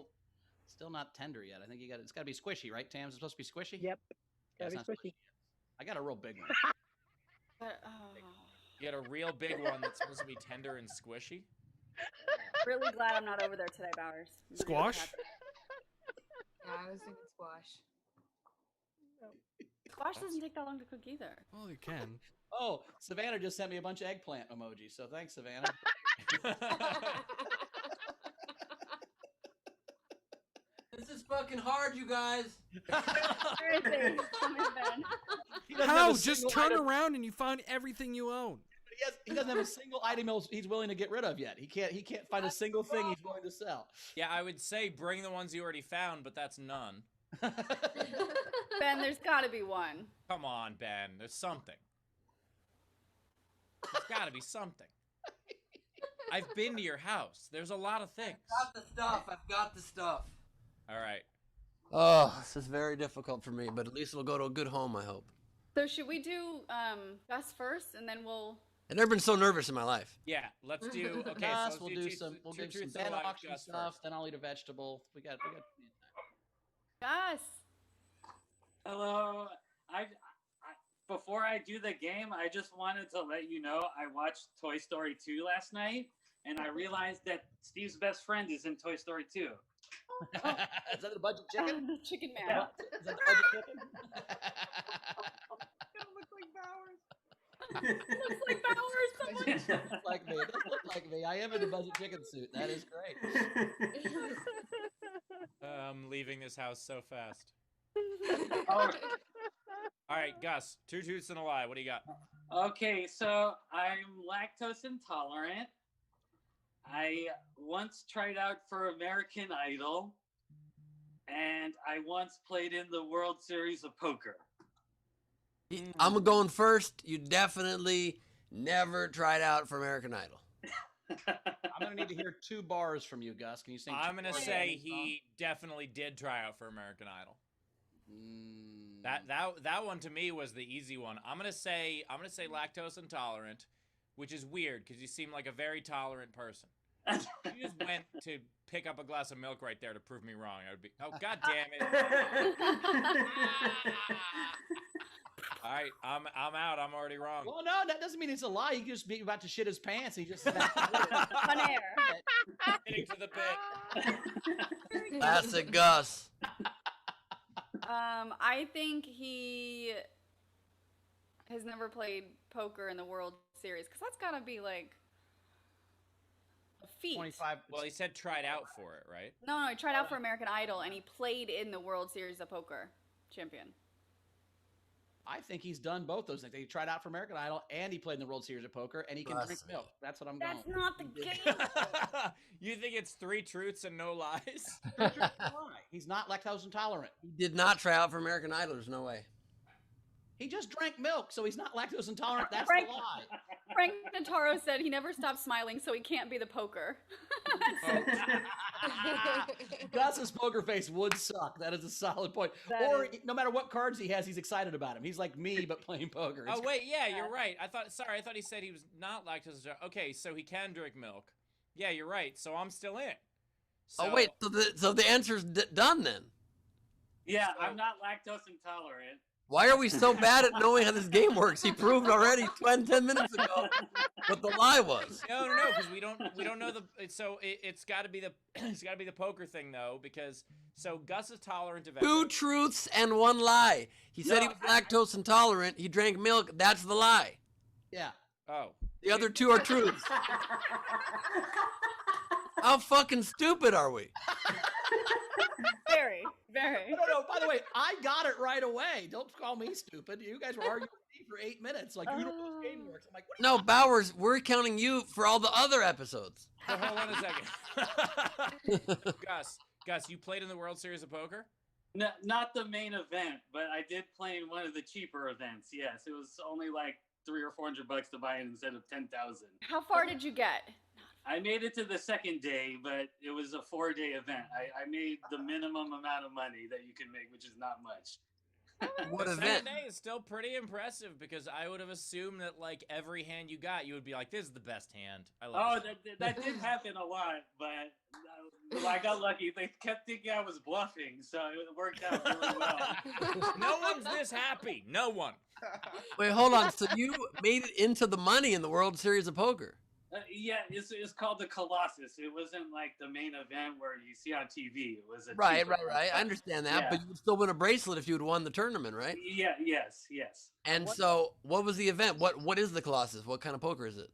it's still not tender yet. I think it's got to be squishy, right? Tams, it's supposed to be squishy. Yep. Yeah, Gotta it's be not squishy. I got a real big one. You got a real big one that's supposed to be tender and squishy. Really glad I'm not over there today, Bowers. I'm really Squash? happy. Yeah, I was thinking squash. Squash doesn't take that long to cook either. Well, you can. Oh, Savannah just sent me a bunch of eggplant emojis, so thanks, Savannah. This is fucking hard, you guys. Seriously, come here, Ben. He doesn't have How? a Just single turn item- around and you find everything you own. He doesn't have a single item he's willing to get rid of yet. He can't find a single thing he's willing to sell. Yeah, I would say bring the ones you already found, but that's none. Ben, there's got to be one. Come on, Ben. There's something. There's got to be something. I've been to your house. There's a lot of things. I've got the stuff. I've got the stuff. All right. Oh, this is very difficult for me, but at least it'll go to a good home, I hope. So should we do Gus first, and then we'll? I've never been so nervous in my life. Yeah, let's do. Okay, Gus, so we'll let's do two- some. two We'll do some truths and Ben a lie with auction Gus stuff. first. Then I'll eat a vegetable. We got. Gus. Hello. Before I do the game, I just wanted to let you know I watched Toy Story 2 last night, and I realized that Steve's best friend is in Toy Story 2. Is that the budget chicken? The chicken man. Yeah. Is that the budget chicken? Gonna look like Bowers. Looks like Bowers. Someone. It does look like me. It does look like me. I am in the budget chicken suit. That is great. I'm leaving this house so fast. Oh, All right, Gus, 2 truths and a lie. What do you got? okay, so I'm lactose intolerant. I once tried out for American Idol, and I once played in the World Series of Poker. I'm going first. You definitely never tried out for American Idol. I'm gonna need to hear 2 bars from you, Gus. Can you sing? I'm 2 gonna bars say of the song? he definitely did try out for American Idol. Mm. That one to me was the easy one. I'm gonna say lactose intolerant, which is weird because you seem like a very tolerant person. You just went to pick up a glass of milk right there to prove me wrong. I would be. Oh, God damn it! All right, I'm out. I'm already wrong. Well, no, that doesn't mean it's a lie. He could just be about to shit his pants. He just Fun air. Getting to the bit. Classic Gus. I think he has never played poker in the World Series because that's gotta be like a feat. 25. Well, he said tried out for it, right? No, he tried out for American Idol and he played in the World Series of Poker champion. I think he's done both those things. He tried out for American Idol and he played in the World Series of Poker and he can drink milk. That's what I'm going. That's not the game. You think it's 3 truths and no lies? He's not lactose intolerant. He did not try out for American Idol. There's no way. He just drank milk, so he's not lactose intolerant. That's Frank- the lie. Frank Notaro said he never stopped smiling, so he can't be the poker. Gus's poker face would suck. That is a solid point. Or no matter what cards he has, he's excited about him. He's like me, but playing poker. Oh wait, yeah, you're right. I thought he said he was not lactose intolerant. Okay, so he can drink milk. Yeah, you're right. So I'm still in. Oh wait, so the answer's done then. Yeah, I'm not lactose intolerant. Why are we so bad at knowing how this game works? He proved already 10 minutes ago what the lie was. No, because we don't know the. So it's got to be the poker thing though, because so Gus is tolerant of 2 truths and 1 lie. He said he was lactose intolerant. He drank milk. That's the lie. Yeah. Oh. The other 2 are truths. How fucking stupid are we? Very, very. No. By the way, I got it right away. Don't call me stupid. You guys were arguing with me for 8 minutes. Like, you don't know how this game works. I'm like, what? No, Bowers, we're counting you for all the other episodes. So hold on a second. Gus, you played in the World Series of Poker? No, not the main event, but I did play in one of the cheaper events. Yes, it was only like $300 or $400 to buy it instead of 10,000. How far did you get? I made it to the second day, but it was a 4-day event. I made the minimum amount of money that you can make, which is not much. What the event? second day is still pretty impressive because I would have assumed that like every hand you got, you would be like, "This is the best hand." I love that did happen a lot, but I got lucky. They kept thinking I was bluffing, so it worked out really well. No one's this happy. No one. Wait, hold on. So you made it into the money in the World Series of Poker? Yeah, it's called the Colossus. It wasn't like the main event where you see on TV. It was a Right. cheaper I understand that, Yeah. but you would still win a bracelet if you had won the tournament, right? Yeah. Yes. And so, what was the event? What is the Colossus? What kind of poker is it?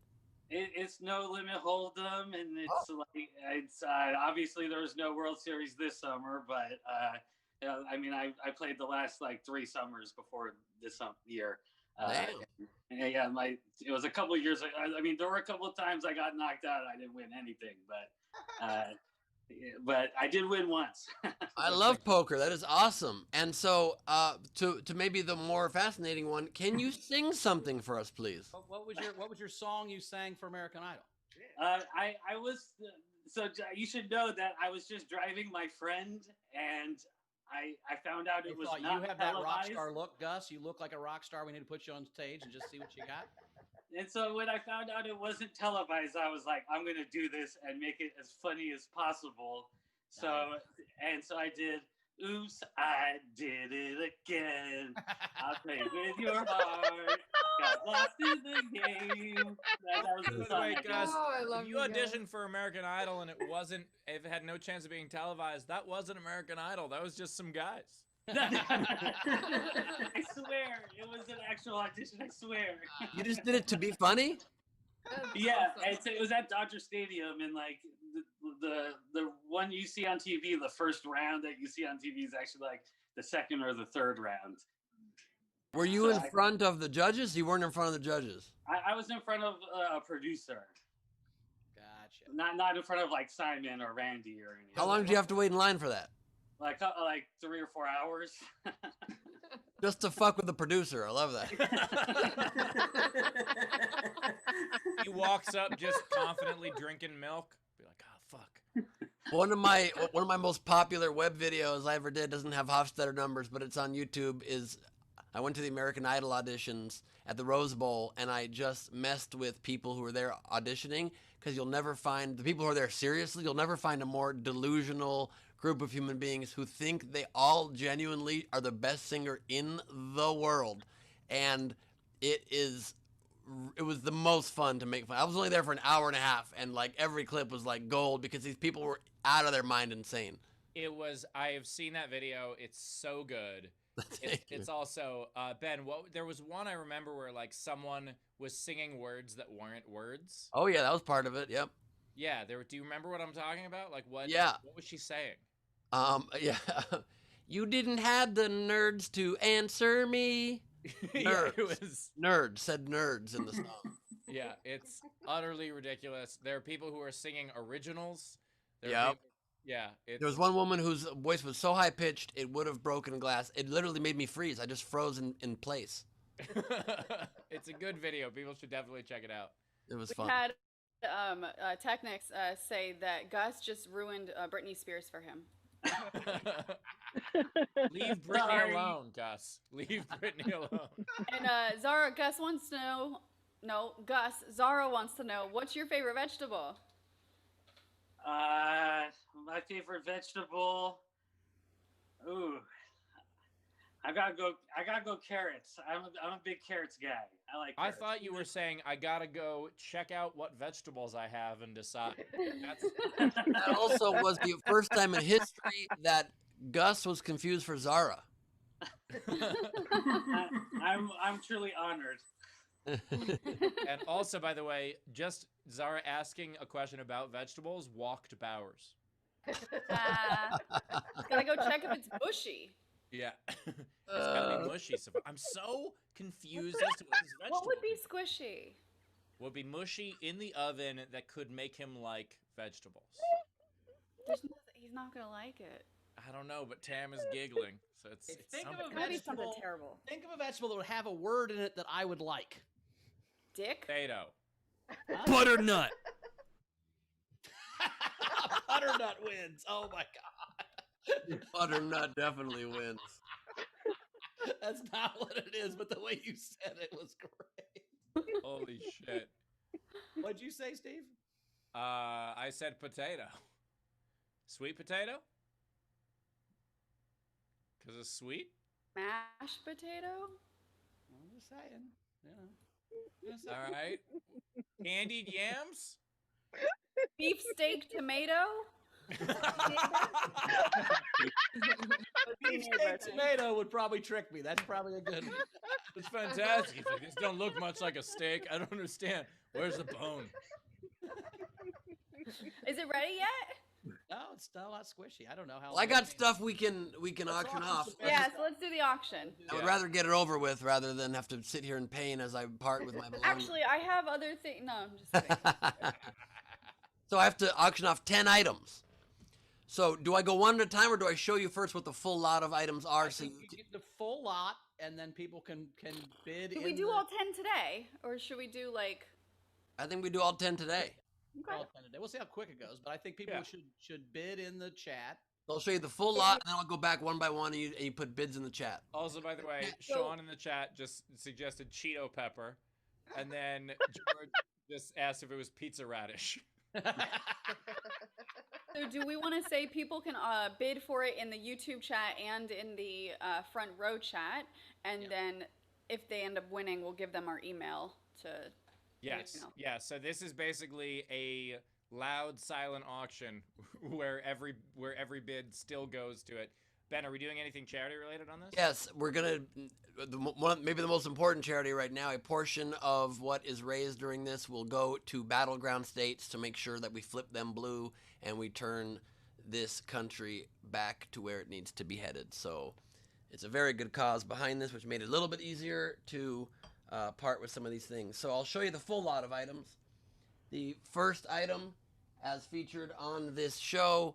It's no limit hold'em, and it's obviously there was no World Series this summer, but I mean I played the last like 3 summers before this year. Yeah, it was a couple of years. I mean, there were a couple of times I got knocked out. I didn't win anything, but I did win once. I love poker. That is awesome. And so, to maybe the more fascinating one, can you sing something for us, please? What was your song you sang for American Idol? I was so you should know that I was just driving my friend, and I found out it was thought, not you have that rock televised. star look, Gus. You look like a rock star. We need to put you on stage and just see what you got. And so when I found out it wasn't televised, I was like, I'm going to do this and make it as funny as possible. So I did, oops, I did it again. I'll play with your heart. Got lost in the game. That was the song. Wait, Gus, I love if you you auditioned guys. for American Idol and if it had no chance of being televised, that wasn't American Idol. That was just some guys. I swear, it was an actual audition. I swear. You just did it to be funny? Yeah, it was at Dodger Stadium, and like the one you see on TV, the first round that you see on TV is actually like the second or the third round. Were you in front of the judges? You weren't in front of the judges. I was in front of a producer. Gotcha. Not in front of like Simon or Randy or anything. How long did you have to wait in line for that? Like 3 or 4 hours. Just to fuck with the producer. I love that. He walks up just confidently drinking milk. Be like, oh fuck. One of my most popular web videos I ever did doesn't have Hofstetter numbers, but it's on YouTube. Is I went to the American Idol auditions at the Rose Bowl, and I just messed with people who were there auditioning, because you'll never find the people who are there seriously. You'll never find a more delusional group of human beings who think they all genuinely are the best singer in the world, and it was the most fun to make fun. I was only there for an hour and a half, and like every clip was like gold because these people were out of their mind insane. I have seen that video. It's so good. It's also Ben. There was one I remember where like someone was singing words that weren't words. Oh yeah, that was part of it. Yep. Yeah. Do you remember what I'm talking about? Like what? Yeah. What was she saying? Yeah. You didn't have the nerds to answer me. Nerds. Yeah, it was nerds said nerds in the song. Yeah, it's utterly ridiculous. There are people who are singing originals. Yep. Yeah. There was one woman whose voice was so high pitched it would have broken glass. It literally made me freeze. I just froze in place. It's a good video. People should definitely check it out. It was We fun. had Technics say that Gus just ruined Britney Spears for him. Leave Britney alone, Gus. Leave Britney alone. And Gus wants to know. No, Gus. Zara wants to know, what's your favorite vegetable? My favorite vegetable. Ooh, I gotta go carrots. I'm a big carrots guy. I like carrots. I thought you were saying I gotta go check out what vegetables I have and decide. That also was the first time in history that Gus was confused for Zara. I'm truly honored. And also, by the way, just Zara asking a question about vegetables walked Bowers. Gotta go check if it's bushy. Yeah. It's gotta be mushy. So I'm so confused as to what this vegetable What would be squishy? would be mushy in the oven that could make him like vegetables. He's not gonna like it. I don't know, but Tam is giggling. So it's Think of something. a vegetable. Terrible. Think of a vegetable that would have a word in it that I would like. Dick? Potato. Butternut. Butternut wins. Oh my god. Butternut definitely wins. That's not what it is, but the way you said it was great. Holy shit. What'd you say, Steve? I said potato. Sweet potato? Because it's sweet? Mashed potato? I'm just saying. Yeah. All right. Candied yams? Beef steak tomato? Beef steak tomato would probably trick me. That's probably a good one. It's fantastic. It's like, this don't look much like a steak. I don't understand. Where's the bone? Is it ready yet? No, it's still not squishy. I don't know how. Well, I got stuff we can auction off. Yeah, so let's do the auction. I would rather get it over with rather than have to sit here in pain as I part with my belongings. Actually, I have other things. No, I'm just kidding. So I have to auction off 10 items. So do I go one at a time, or do I show you first what the full lot of items are? I think you get the full lot, and then people can bid. Did we do all 10 today, or should we do like? I think we do all 10 today. Okay. All 10 today. We'll see how quick it goes, but I think people should bid in the chat. So I'll show you the full lot, and then I'll go back one by one, and you put bids in the chat. Also, by the way, Sean in the chat just suggested Cheeto pepper, and then George just asked if it was pizza radish. So do we want to say people can bid for it in the YouTube chat and in the front row chat, and then if they end up winning, we'll give them our email to. Yes. Yeah. So this is basically a loud, silent auction where every bid still goes to it. Ben, are we doing anything charity related on this? Yes, we're gonna maybe the most important charity right now. A portion of what is raised during this will go to battleground states to make sure that we flip them blue and we turn this country back to where it needs to be headed. So it's a very good cause behind this, which made it a little bit easier to part with some of these things. So I'll show you the full lot of items. The first item, as featured on this show,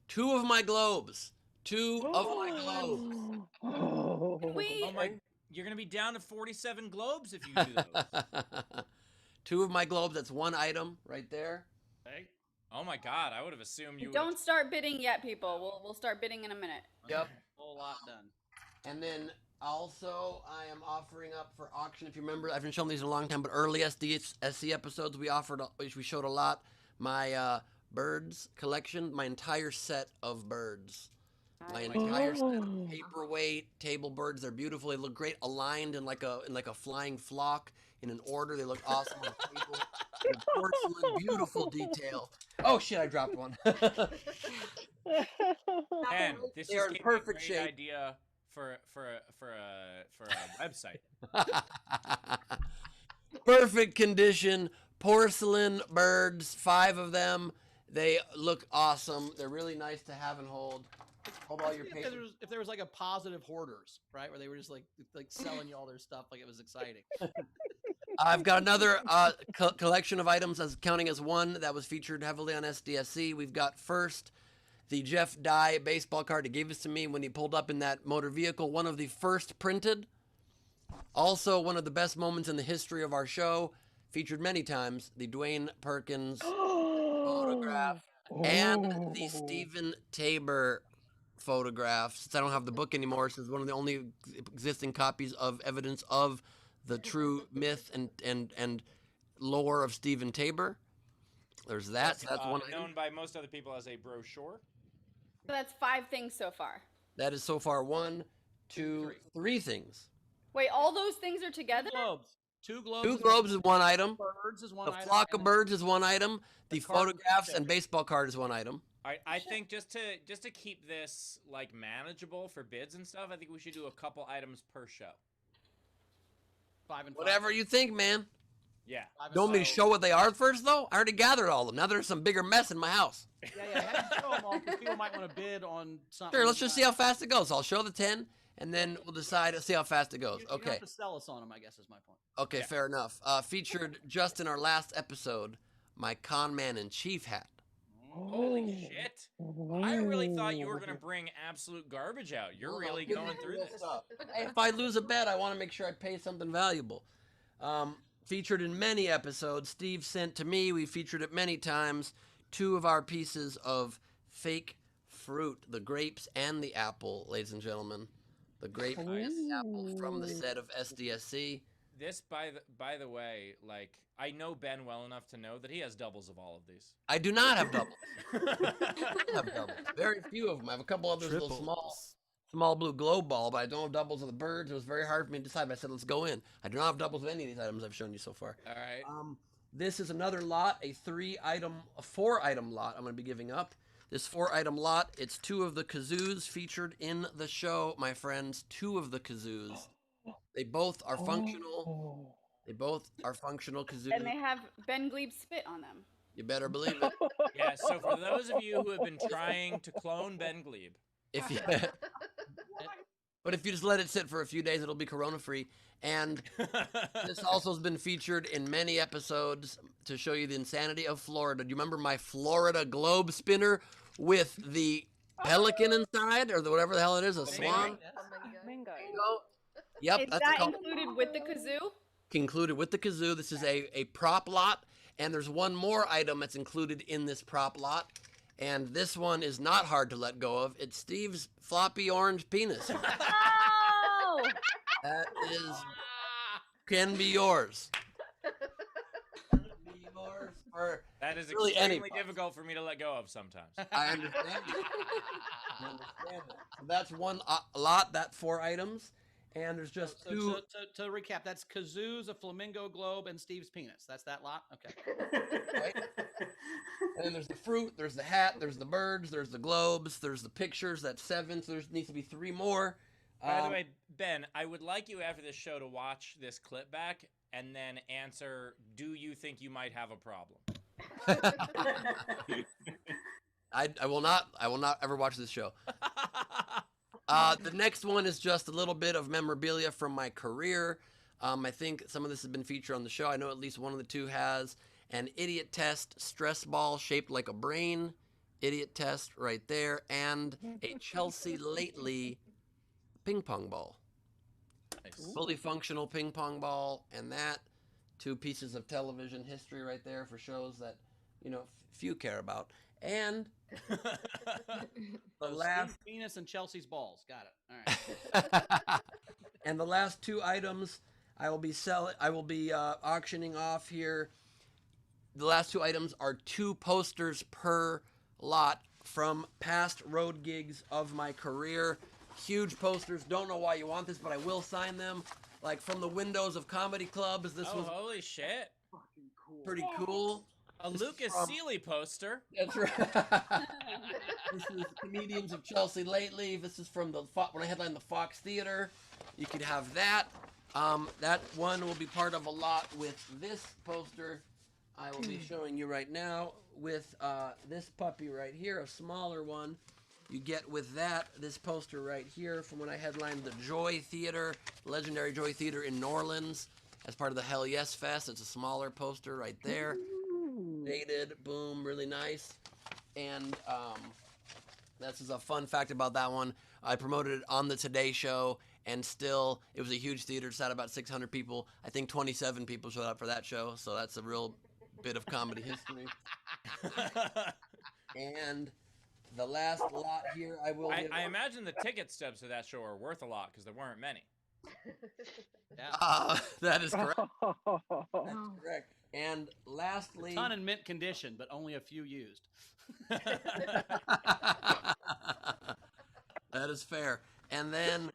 2 of my globes. 2 of my globes. Oh my! You're gonna be down to 47 globes if you do those. 2 of my globes. That's 1 item right there. Hey. Oh my God! I would have assumed you. Don't start bidding yet, people. We'll start bidding in a minute. Yep. Whole lot done. And then also, I am offering up for auction. If you remember, I've been showing these in a long time, but early SC episodes we showed a lot. My birds collection, my entire set of birds. My entire set of paperweight table birds. They're beautiful. They look great, aligned in like a flying flock in an order. They look awesome on the table. They're porcelain, beautiful detail. Oh shit! I dropped one. And this They are is in perfect a great shape. idea for a website. Perfect condition, porcelain birds, 5 of them. They look awesome. They're really nice to have and hold. Hold all your paper. If there was like a positive hoarders, right, where they were just like selling you all their stuff, like it was exciting. I've got another collection of items as counting as 1 that was featured heavily on SDSC. We've got first the Jeff Dye baseball card. He gave this to me when he pulled up in that motor vehicle. One of the first printed. Also, one of the best moments in the history of our show. Featured many times. The Dwayne Perkins photograph and the Stephen Tabor photograph. Since I don't have the book anymore, since it's one of the only existing copies of evidence of the true myth and lore of Stephen Tabor. There's that. So that's one item. Known by most other people as a brochure. So that's 5 things so far. That is so far 1, 2, 3 things. Wait, all those things are together? Globes. 2 globes. 2 globes is 1 item. Birds is 1 The item. flock of birds is 1 item. The card photographs is and baseball card is 1 item. I think just to keep this like manageable for bids and stuff, I think we should do a couple items per show. 5 and 5. Whatever you think, man. Yeah. You want me to show what they are first, though? I already gathered all of them. Now there's some bigger mess in my house. Yeah. Have to show them all because people might want to bid on something. Sure, let's just see how fast it goes. I'll show the 10, and then we'll decide to see how fast it goes. You Okay. have to sell us on them, I guess, is my point. Okay, fair enough. Featured just in our last episode, my con man in chief hat. Holy shit! I really thought you were gonna bring absolute garbage out. You're really going through this. Hey, if I lose a bet, I want to make sure I pay something valuable. Featured in many episodes, Steve sent to me, we featured it many times, 2 of our pieces of fake fruit, the grapes and the apple, ladies and gentlemen. The grape and the apple from the set of SDSC. This, by the way, like I know Ben well enough to know that he has doubles of all of these. I do not have doubles. I have doubles. Very few of them. I have a couple others, little small blue globe ball, but I don't have doubles of the birds. It was very hard for me to decide, but I said, let's go in. I do not have doubles of any of these items I've shown you so far. All right. This is another lot, a 4-item lot I'm going to be giving up. This 4-item lot, it's 2 of the kazoos featured in the show, my friends. 2 of the kazoos. They both are functional. They both are functional kazoos. And they have Ben Gleib spit on them. You better believe it. Yeah, so for those of you who have been trying to clone Ben Gleib, but if you just let it sit for a few days, it'll be corona-free. And this also has been featured in many episodes to show you the insanity of Florida. Do you remember my Florida globe spinner with the pelican inside, or whatever the hell it is, a swan? Mingo. Yep, Is that's that called. included with the kazoo? Included with the kazoo. This is a prop lot, and there's one more item that's included in this prop lot, and this one is not hard to let go of. It's Steve's floppy orange penis. Oh! That can be yours. that is really extremely difficult for me to let go of sometimes. I understand. I understand that. So that's one lot, that 4 items. And there's just So two. to recap, that's Kazoo's, a flamingo globe, and Steve's penis. That's that lot? Okay. Right? And then there's the fruit, there's the hat, there's the birds, there's the globes, there's the pictures. That's 7. So there needs to be 3 more. By the way, Ben, I would like you after this show to watch this clip back and then answer, do you think you might have a problem? I will not ever watch this show. The next one is just a little bit of memorabilia from my career. I think some of this has been featured on the show. I know at least one of the two has. An idiot test stress ball shaped like a brain. Idiot test right there. And a Chelsea Lately ping pong ball. Nice. Fully functional ping pong ball. And that. 2 pieces of television history right there for shows that, few care about. And the last Steve's penis and Chelsea's balls. Got it. All right. and the last 2 items I will be auctioning off here. The last 2 items are 2 posters per lot from past road gigs of my career. Huge posters. Don't know why you want this, but I will sign them. Like from the windows of comedy clubs. This was holy shit. Fucking cool. pretty cool. A Lucas Seeley poster. That's right. This is Comedians of Chelsea Lately. This is from when I headlined the Fox Theater. You could have that. That one will be part of a lot with this poster I will be showing you right now with this puppy right here, a smaller one. You get with that, this poster right here from when I headlined the Joy Theater, legendary Joy Theater in New Orleans as part of the Hell Yes Fest. It's a smaller poster right there. Dated, boom, really nice. And this is a fun fact about that one. I promoted it on the Today Show, and still, it was a huge theater. It sat about 600 people. I think 27 people showed up for that show, so that's a real bit of comedy history. And the last lot here, I imagine the ticket stubs to that show are worth a lot because there weren't many. That is correct. That's correct. And lastly, a ton in mint condition, but only a few used. that is fair. And then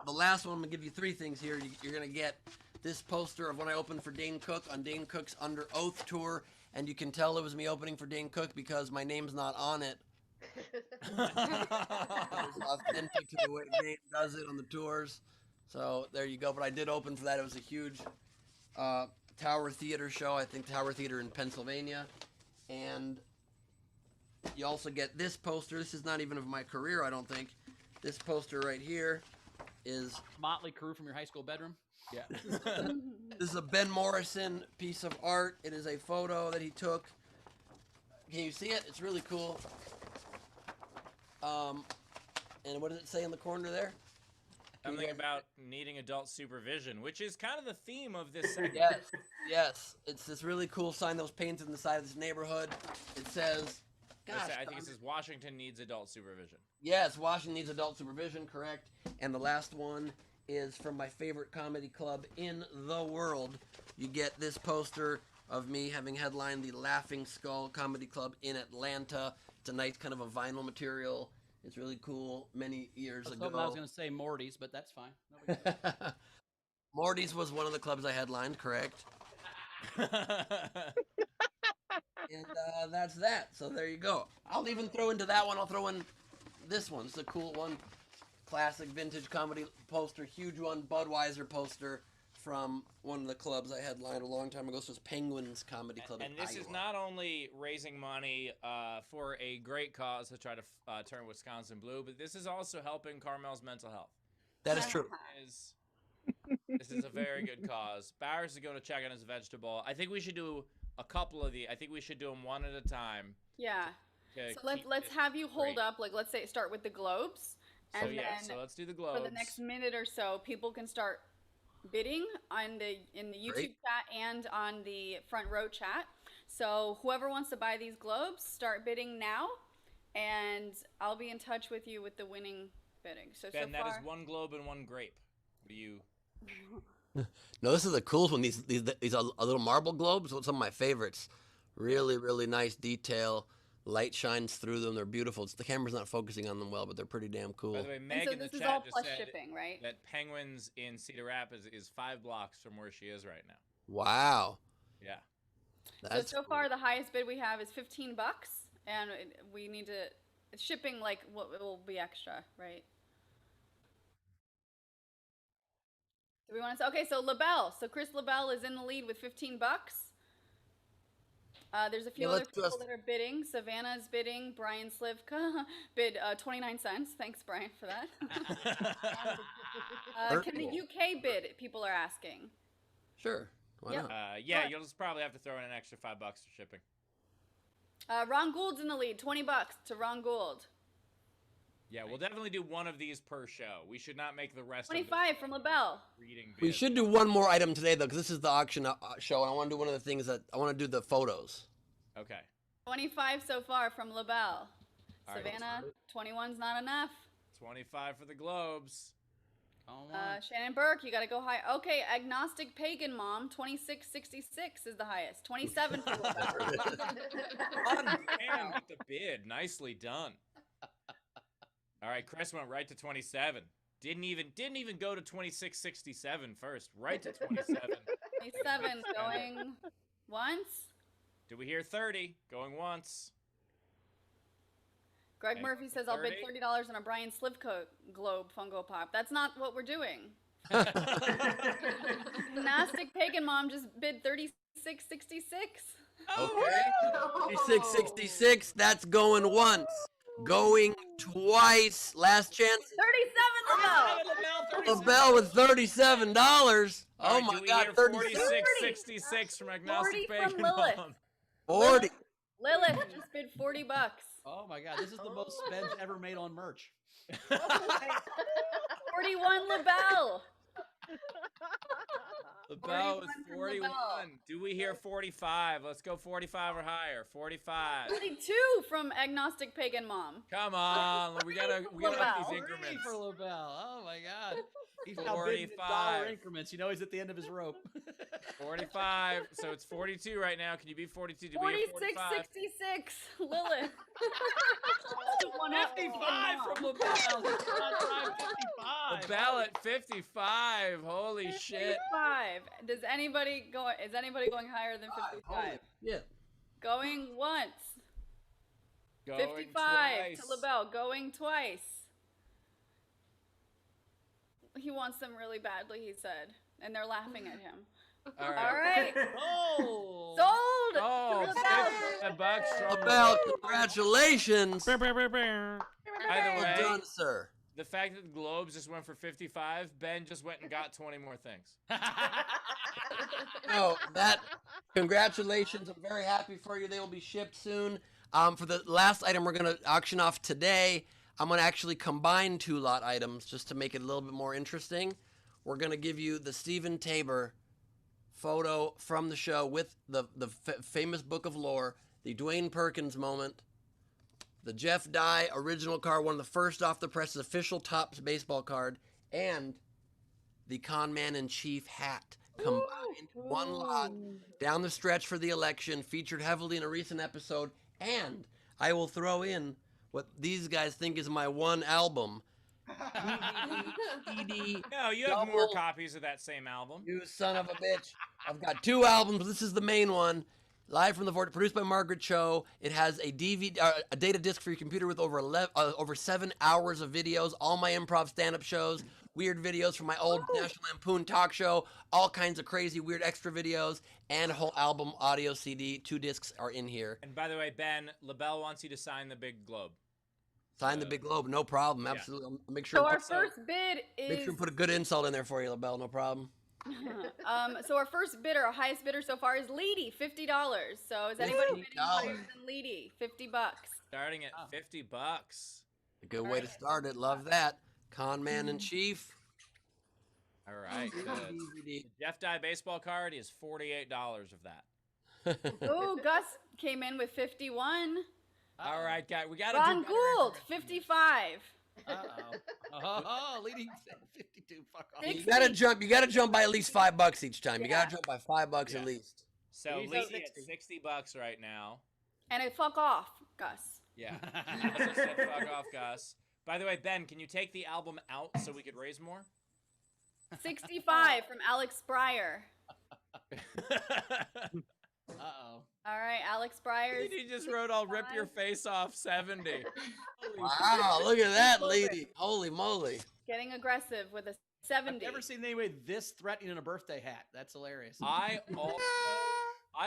the last one, I'm going to give you 3 things here. You're going to get this poster of when I opened for Dane Cook on Dane Cook's Under Oath tour. And you can tell it was me opening for Dane Cook because my name's not on it. It's authentic to the way Dane does it on the tours. So there you go. But I did open for that. It was a huge Tower Theater show. I think Tower Theater in Pennsylvania. And you also get this poster. This is not even of my career, I don't think. This poster right here is Motley Crue from your high school bedroom. Yeah. This is a Ben Morrison piece of art. It is a photo that he took. Can you see it? It's really cool. And what does it say in the corner there? Something about needing adult supervision, which is kind of the theme of this segment. Yes. It's this really cool sign that was painted in the side of this neighborhood. It says, I think it says Washington needs adult supervision. Yes, Washington needs adult supervision, correct. And the last one is from my favorite comedy club in the world. You get this poster of me having headlined the Laughing Skull Comedy Club in Atlanta. It's a nice kind of a vinyl material. It's really cool. Many years ago. I was going to say Morty's, but that's fine. Morty's was one of the clubs I headlined, correct. And that's that. So there you go. I'll even throw into that one. I'll throw in this one. It's a cool one. Classic vintage comedy poster. Huge one. Budweiser poster from one of the clubs I headlined a long time ago. This was Penguins Comedy Club. And this is not only raising money for a great cause to try to turn Wisconsin blue, but this is also helping Carmel's mental health. That is true. This is a very good cause. Barris is going to check on his vegetable. I think we should do a couple of I think we should do them one at a time. Yeah. So let's have you hold up. Like, let's say start with the globes. And so let's do the globes. For the next minute or so, people can start bidding in the YouTube chat and on the front row chat. So whoever wants to buy these globes, start bidding now, and I'll be in touch with you with the winning bidding. So Ben, that is 1 globe and 1 grape. What do you? No, this is the coolest one. These are little marble globes. Some of my favorites. Really, really nice detail. light shines through them. They're beautiful. The camera's not focusing on them well, but they're pretty damn cool. By the way, Meg so in the this is chat all just plus said shipping, right? that Penguins in Cedar Rapids is 5 blocks from where she is right now. Wow. Yeah. That's so far the highest bid we have is $15, and we need to shipping like what will be extra, right? Do we want to? Okay, so LaBelle. So Chris LaBelle is in the lead with $15. There's a few other people that are bidding. Savannah's bidding. Brian Slivka bid 29 cents. Thanks, Brian, for that. Can the UK bid? People are asking. Sure. Why not? Yeah, you'll just probably have to throw in an extra $5 for shipping. Ron Gould's in the lead. $20 to Ron Gould. Yeah, we'll definitely do one of these per show. We should not make the rest 25 from LaBelle. Reading We should do one more item today, though, because this is the auction show, and I want to do one of the things that I want to do the photos. Okay. 25 so far from LaBelle. All right, Savannah, 21's not enough. 25 for the Globes. Shannon Burke, you got to go high. Okay, Agnostic Pagan Mom, 2666 is the highest. 27 for LaBelle. On brand with the bid. Nicely done. All right, Chris went right to 27. Didn't even go to 2667 first. Right to 27. 27 going once. Did we hear 30? Going once. Greg Okay, Murphy says, I'll bid 30. $30 on a Brian Slivka Globe Funko Pop. That's not what we're doing. Agnostic Pagan Mom just bid 3666. Okay. 3666. That's going once. Going twice. Last chance. 37 LaBelle with $37. All right, Oh my do we God. hear 36. 4666 from Agnostic 40 from Pagan Lilith. Mom. 40. Lilith just bid $40. Oh my God, this is the most spends ever made on merch. 41 LaBelle. LaBelle was 41 from 41. LaBelle. Do we hear 45? Let's go 45 or higher. 45. 42 from Agnostic Pagan Mom. Come on, we gotta up these 40 increments. for LaBelle. Oh my God. He's now bidding in 45. dollar increments. You know he's at the end of his rope. 45. So it's 42 right now. Can you beat 42? Do we hear 45? 4666 Lilith. 55 from LaBelle. 55. LaBelle at 55. Holy shit. 55. Is anybody going higher than 55? Yeah. Going once. Going 55 twice. to LaBelle. Going twice. He wants them really badly, he said. And they're laughing at him. All All right. Oh. Sold! Oh, to LaBelle. $55 from LaBelle, congratulations. By the Well way, done, sir. the fact that the Globes just went for 55, Ben just went and got 20 more things. No, congratulations. I'm very happy for you. They will be shipped soon. For the last item we're going to auction off today, I'm going to actually combine 2 lot items just to make it a little bit more interesting. We're going to give you the Stephen Tabor photo from the show with the famous book of lore, the Dwayne Perkins moment, the Jeff Dye original card, one of the first off the press official Topps baseball card, and the Con Man in Chief hat combined. One lot down the stretch for the election, featured heavily in a recent episode. And I will throw in what these guys think is my one album. CD, No, you have more copies of that same album. You son of a bitch. I've got 2 albums. This is the main one. Live from the Fort, produced by Margaret Cho. It has a DVD, a data disc for your computer with over 7 hours of videos, all my improv stand-up shows, weird videos from my old National Lampoon talk show, all kinds of crazy, weird extra videos, and a whole album audio CD. 2 discs are in here. And by the way, Ben, LaBelle wants you to sign the big globe. Sign the big globe, no problem. Absolutely. I'll make sure. So our first bid is. Make sure and put a good insult in there for you, LaBelle. No problem. So our first bidder, our highest bidder so far is Leedy, $50. So is anybody bidding higher than Leedy? $50. Starting at $50. A good way to start it. Love that. Con Man in Chief. All right. The Jeff Dye baseball card is $48 of that. Oh, Gus came in with 51. All right, guys, we got to Ron do better. Gould, 55. Oh, leading 52. Fuck off. You gotta jump by at least $5 each time. You gotta jump by $5 at least. So Leedy at $60 right now. And I fuck off, Gus. Yeah. He also said fuck off, Gus. By the way, Ben, can you take the album out so we could raise more? 65 from Alex Breyer. Uh-oh. All right, Alex Breyer. He just wrote, "I'll rip your face off." 70. Wow, look at that lady! Holy moly! Getting aggressive with a 70. I've never seen anybody this threatening in a birthday hat. That's hilarious. I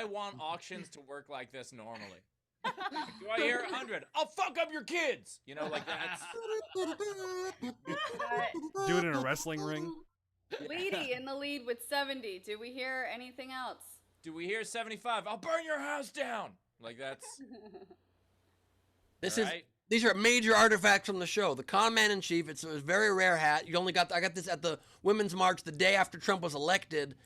want auctions to work like this normally. Do I hear 100? I'll fuck up your kids. You know, like that's. Do it in a wrestling ring. Leedy in the lead with 70. Do we hear anything else? Do we hear 75? I'll burn your house down. Like that's. These are major artifacts from the show. The con man in chief. It's a very rare hat. I got this at the Women's March the day after Trump was elected.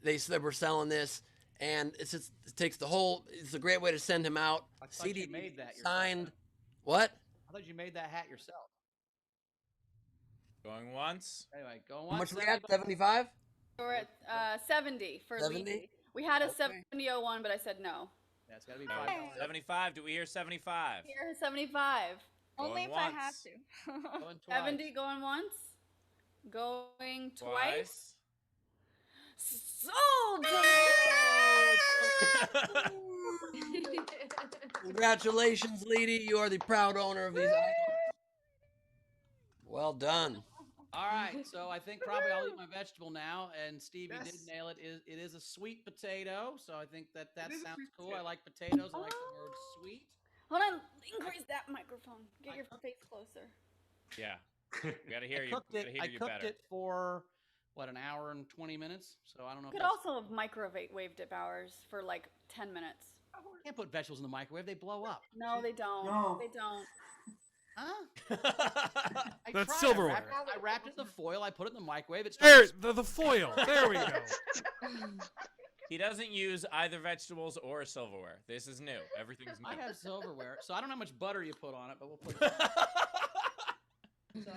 They said we're selling this, and it takes the whole. It's a great way to send him out. I thought you made that yourself. Signed. What? I thought you made that hat yourself. Going once. Anyway, going once. How much we got? 75. We're at 70 for 70? Leedy. We had a 7001, but I said no. That's got to be No, 5. 75. Do we hear 75? Here, 75. Only if Going I have once. to. Going twice. 70 going once. Going twice. Sold! Congratulations, Leedy. You are the proud owner of these items. Well done. All right, so I think probably I'll eat my vegetable now. And Steve, you did nail it. It is a sweet potato, so I think that sounds cool. I like potatoes. I like the word sweet. Hold on, increase that microphone. Get your face closer. Yeah. We gotta hear you. I cooked it for an hour and 20 minutes. So I don't know. You could also have microwaved it, Bowers, for like 10 minutes. You can't put vegetables in the microwave; they blow up. No, they don't. No. They don't. Huh? That's tried. silverware. I wrapped it in the foil. I put it in the microwave. It's There, the foil. There we go. He doesn't use either vegetables or silverware. This is new. Everything's new. I have silverware, so I don't know how much butter you put on it, but we'll put. So I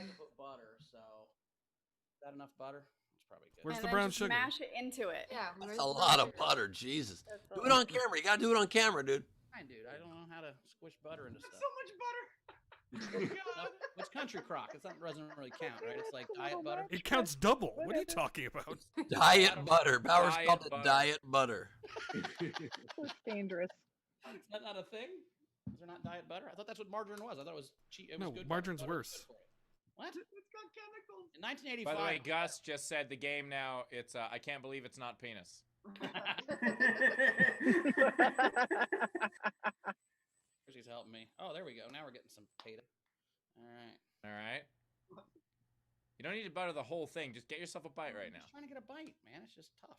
can put butter. So is that enough butter? It's probably good. Where's And the then brown just sugar? Mash it into it. Yeah. That's a lot of butter. Jesus. Do it on camera. You gotta do it on camera, dude. Fine, dude. I don't know how to squish butter into stuff. So much butter. No, it's country crock. It doesn't really count, right? It's like diet butter. It counts double. What are you talking about? Diet butter. Bowers Diet called it butter. diet butter. It's dangerous. Is that not a thing? Is there not diet butter? I thought that's what margarine was. I thought it was cheap. It was No, good margarine's butter. worse. What? It's got chemicals. In 1985. By the way, Gus just said the game now. It's I can't believe it's not penis. She's helping me. Oh, there we go. Now we're getting some potato. All right. All right. You don't need to butter the whole thing. Just get yourself a bite right I'm now. just trying to get a bite, man. It's just tough.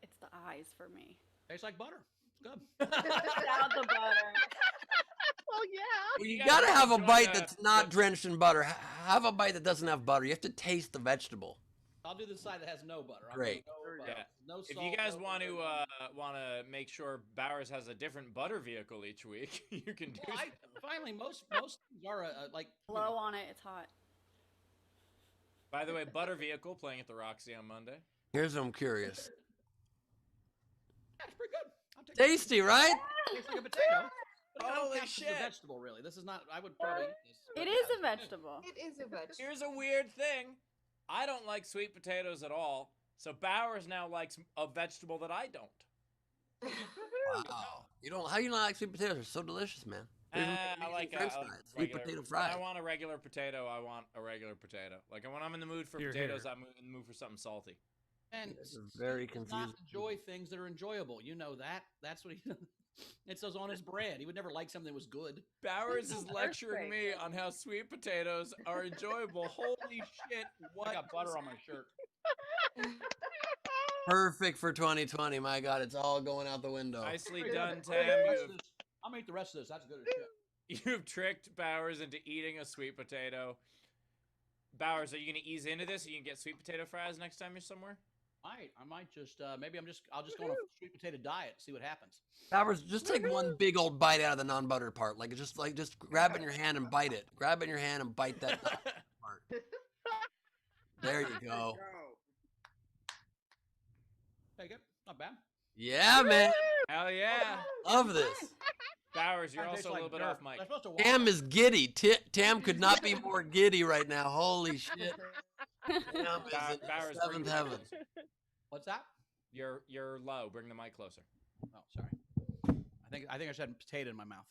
It's the eyes for me. Tastes like butter. It's good. Without the butter. Well, yeah. Well, you guys gotta are have a enjoying bite the- that's not drenched in butter. Have a bite that doesn't have butter. You have to taste the vegetable. I'll do the side that has no butter. I'll Great. go no butter. Yeah. No If salt, you guys no want butter. to make sure Bowers has a different butter vehicle each week, you can do. Well, finally, most things are like Blow on it. It's hot. By the way, butter vehicle playing at the Roxy on Monday. Here's what I'm curious. That's pretty good. I'll take Tasty, right? it. Tastes like a potato. But I don't Holy count this as shit. a vegetable, really. This is not. I would probably eat this. It is a vegetable. It is a vegetable. Here's a weird thing. I don't like sweet potatoes at all. So Bowers now likes a vegetable that I don't. Wow. You don't? How you not like sweet potatoes? They're so delicious, man. They're I like French a fries. Sweet regular- potato When fries. I want a regular potato. I want a regular potato. Like when I'm in the mood for Here, potatoes, here. I'm in the mood for something salty. And This is very Steve does not confusing. enjoy things that are enjoyable. You know that. That's what he. It says on his bread. He would never like something that was good. Bowers is lecturing me on how sweet potatoes are enjoyable. Holy shit! What? I got butter on my shirt. Perfect for 2020. My God, it's all going out the window. Nicely Pretty done, good. Tam. I'll eat the rest of this. That's good as shit. You've tricked Bowers into eating a sweet potato. Bowers, are you gonna ease into this? Are you gonna get sweet potato fries next time you're somewhere? I might just I'll just go on a sweet potato diet. See what happens. Bowers, just take one big old bite out of the non-buttered part. Just grab it in your hand and bite it. Grab it in your hand and bite that part. There you go. Take it. Not bad. Yeah, man. Hell yeah. Love this. Bowers, you're Kinda tastes also a little like bit dirt. off mic. Am I supposed to walk? Tam is giddy. Tam could not be more giddy right now. Holy shit. Tam is in Bowers, the bring seventh the mic heaven. closer. What's that? You're low. Bring the mic closer. Oh, sorry. I think I should have potato in my mouth.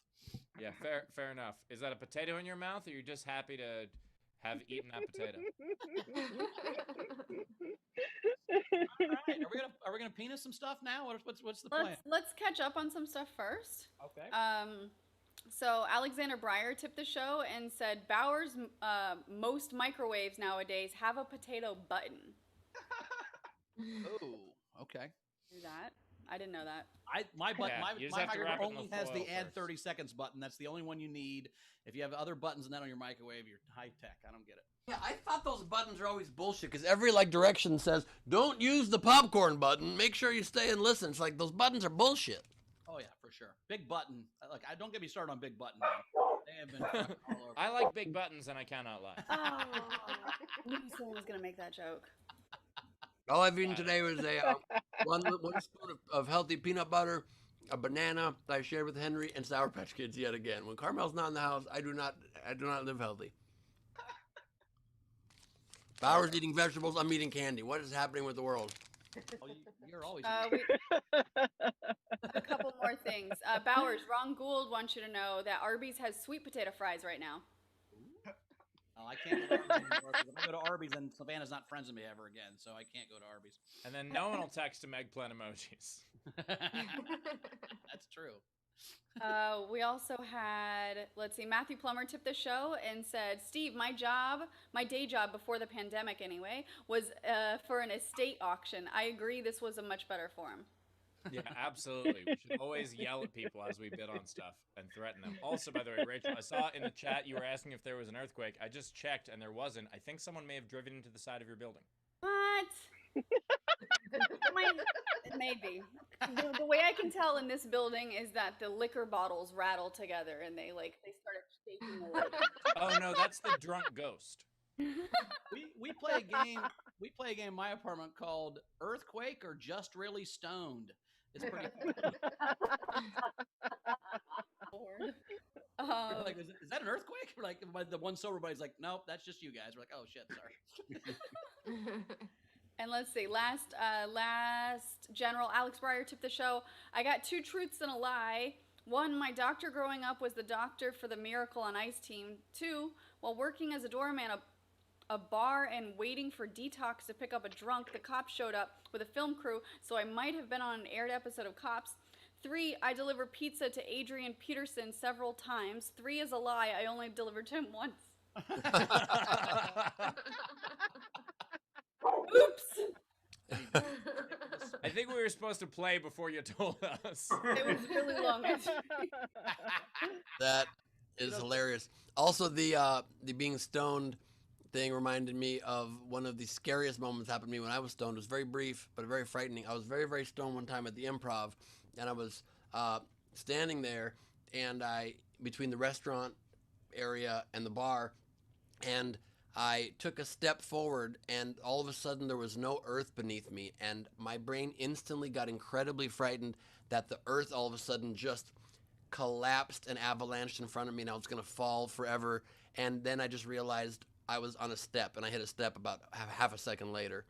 Yeah, fair enough. Is that a potato in your mouth, or you're just happy to have eaten that potato? All right. Are we gonna penis some stuff now? What's the plan? Let's catch up on some stuff first. Okay. So Alexander Breyer tipped the show and said Bowers' most microwaves nowadays have a potato button. Oh, okay. Do that. I didn't know that. My you just my have to wrap microwave it in only the has foil the add first. 30 seconds button. That's the only one you need. If you have other buttons than that on your microwave, you're high tech. I don't get it. Yeah, I thought those buttons are always bullshit because every direction says don't use the popcorn button. Make sure you stay and listen. It's like those buttons are bullshit. Oh yeah, for sure. Big button. I don't get me started on big button. Man. They have been fucking all over. I like big buttons, and I cannot lie. Oh, knew someone was gonna make that joke. All I've eaten today was a one spoon of healthy peanut butter, a banana that I shared with Henry, and Sour Patch Kids yet again. When Carmel's not in the house, I do not live healthy. Bowers eating vegetables, I'm eating candy. What is happening with the world? Oh, you're always. A couple more things. Bowers, Ron Gould wants you to know that Arby's has sweet potato fries right now. Oh, I can't go to Arby's anymore, 'cause if I go to Arby's, then Savannah's not friends with me ever again, so I can't go to Arby's. And then no one will text him eggplant emojis. That's true. We also had, Matthew Plummer tipped the show and said, Steve, my day job before the pandemic anyway, was for an estate auction. I agree this was a much better forum. Yeah, absolutely. We should always yell at people as we bid on stuff and threaten them. Also, by the way, Rachel, I saw in the chat you were asking if there was an earthquake. I just checked and there wasn't. I think someone may have driven into the side of your building. What? Maybe. The way I can tell in this building is that the liquor bottles rattle together and they started shaking a little. Oh no, that's the drunk ghost. We play a game. We play a game in my apartment called Earthquake or Just Really Stoned. It's pretty fun. Like, is that an earthquake? Like the one sober buddy's like, nope, that's just you guys. We're like, oh shit, sorry. And let's see, last General Alex Breyer tipped the show. I got 2 truths and a lie. 1, my doctor growing up was the doctor for the Miracle on Ice team. 2, while working as a doorman a bar and waiting for Detox to pick up a drunk, the cops showed up with a film crew, so I might have been on an aired episode of Cops. 3, I delivered pizza to Adrian Peterson several times. 3 is a lie, I only delivered to him once. Oops. I think we were supposed to play before you told us. It was really long. That is hilarious. Also, the being stoned thing reminded me of one of the scariest moments happened to me when I was stoned. It was very brief, but very frightening. I was very, very stoned one time at the Improv, and I was standing there, and between the restaurant area and the bar, and I took a step forward, and all of a sudden there was no earth beneath me, and my brain instantly got incredibly frightened that the earth all of a sudden just collapsed and avalanched in front of me, and I was going to fall forever. And then I just realized I was on a step, and I hit a step about half a second later.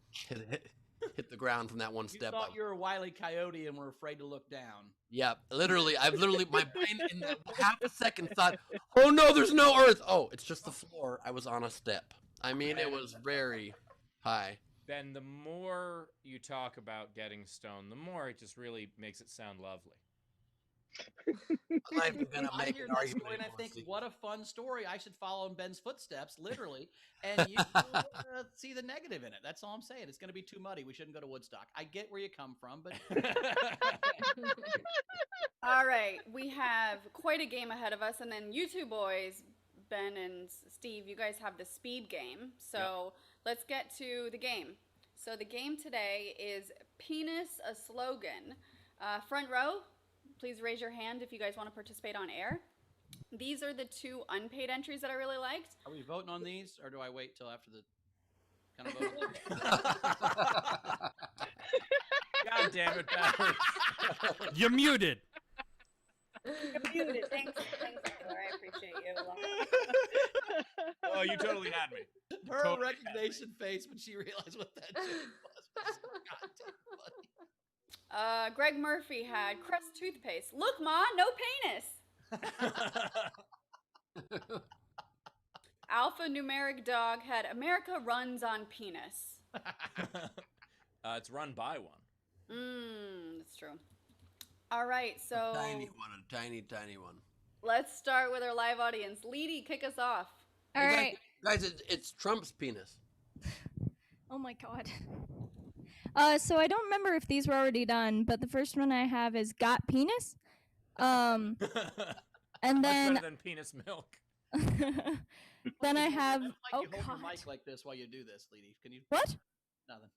Hit the ground from that one step. You thought you were a Wile E. Coyote and were afraid to look down. Yeah, literally, my brain in half a second thought, oh no, there's no earth. Oh, it's just the floor. I was on a step. I mean, it was very high. Ben, the more you talk about getting stoned, the more it just really makes it sound lovely. I'm gonna make an argument. And I think, what a fun story. I should follow in Ben's footsteps, literally, and you will see the negative in it. That's all I'm saying. It's going to be too muddy. We shouldn't go to Woodstock. I get where you come from, but... All right, we have quite a game ahead of us, and then you two boys, Ben and Steve, you guys have the speed game. So Let's get to the game. So the game today is Penis a Slogan. Front row, please raise your hand if you guys want to participate on air. These are the 2 unpaid entries that I really liked. Are we voting on these, or do I wait till after the kind of vote? God damn it, Batteries. You're muted. Thanks, Taylor. I appreciate you. Oh, you totally had me. Her Totally recognition face when she realized what that joke was goddamn funny. Greg Murphy had Crest toothpaste. Look, Ma, no penis. Alpha Numeric Dog had America runs on penis. It's run by one. That's true. All right, so A tiny one. let's start with our live audience. Leedy, kick us off. All right. Guys, it's Trump's penis. Oh my god. So I don't remember if these were already done, but the first one I have is got penis. And Much then better than penis milk. then I have Like oh you hold your god. mic like this while you do this, Leedy. Can you? What? Nothing.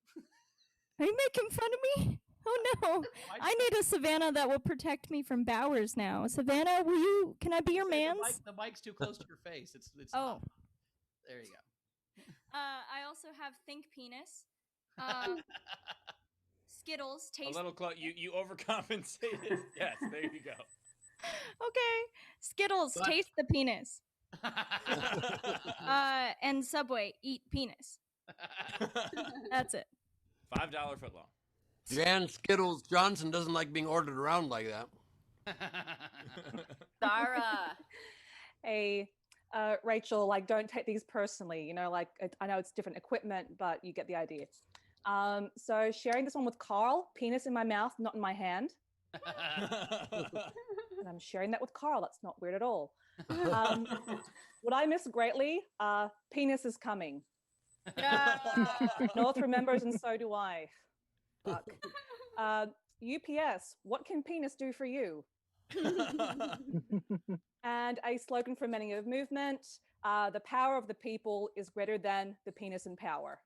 Are you making fun of me? Oh no. I need a Savannah that will protect me from Bowers now. Savannah, can I be your mans? The mic's too close to your face. It's Oh. There you go. I also have think penis. Skittles A taste. little close. You overcompensated. Yes, there you go. Okay. Skittles What? taste the penis. And Subway eat penis. That's it. $5 footlong. Jan Skittles Johnson doesn't like being ordered around like that. Sarah. Hey, Rachel, like, don't take these personally. You know, like, I know it's different equipment, but you get the idea. So sharing this one with Carl, penis in my mouth, not in my hand. And I'm sharing that with Carl. That's not weird at all. What I miss greatly, penis is coming. North remembers and so do I. Fuck. UPS, what can penis do for you? And a slogan for Many of Movement, the power of the people is greater than the penis in power.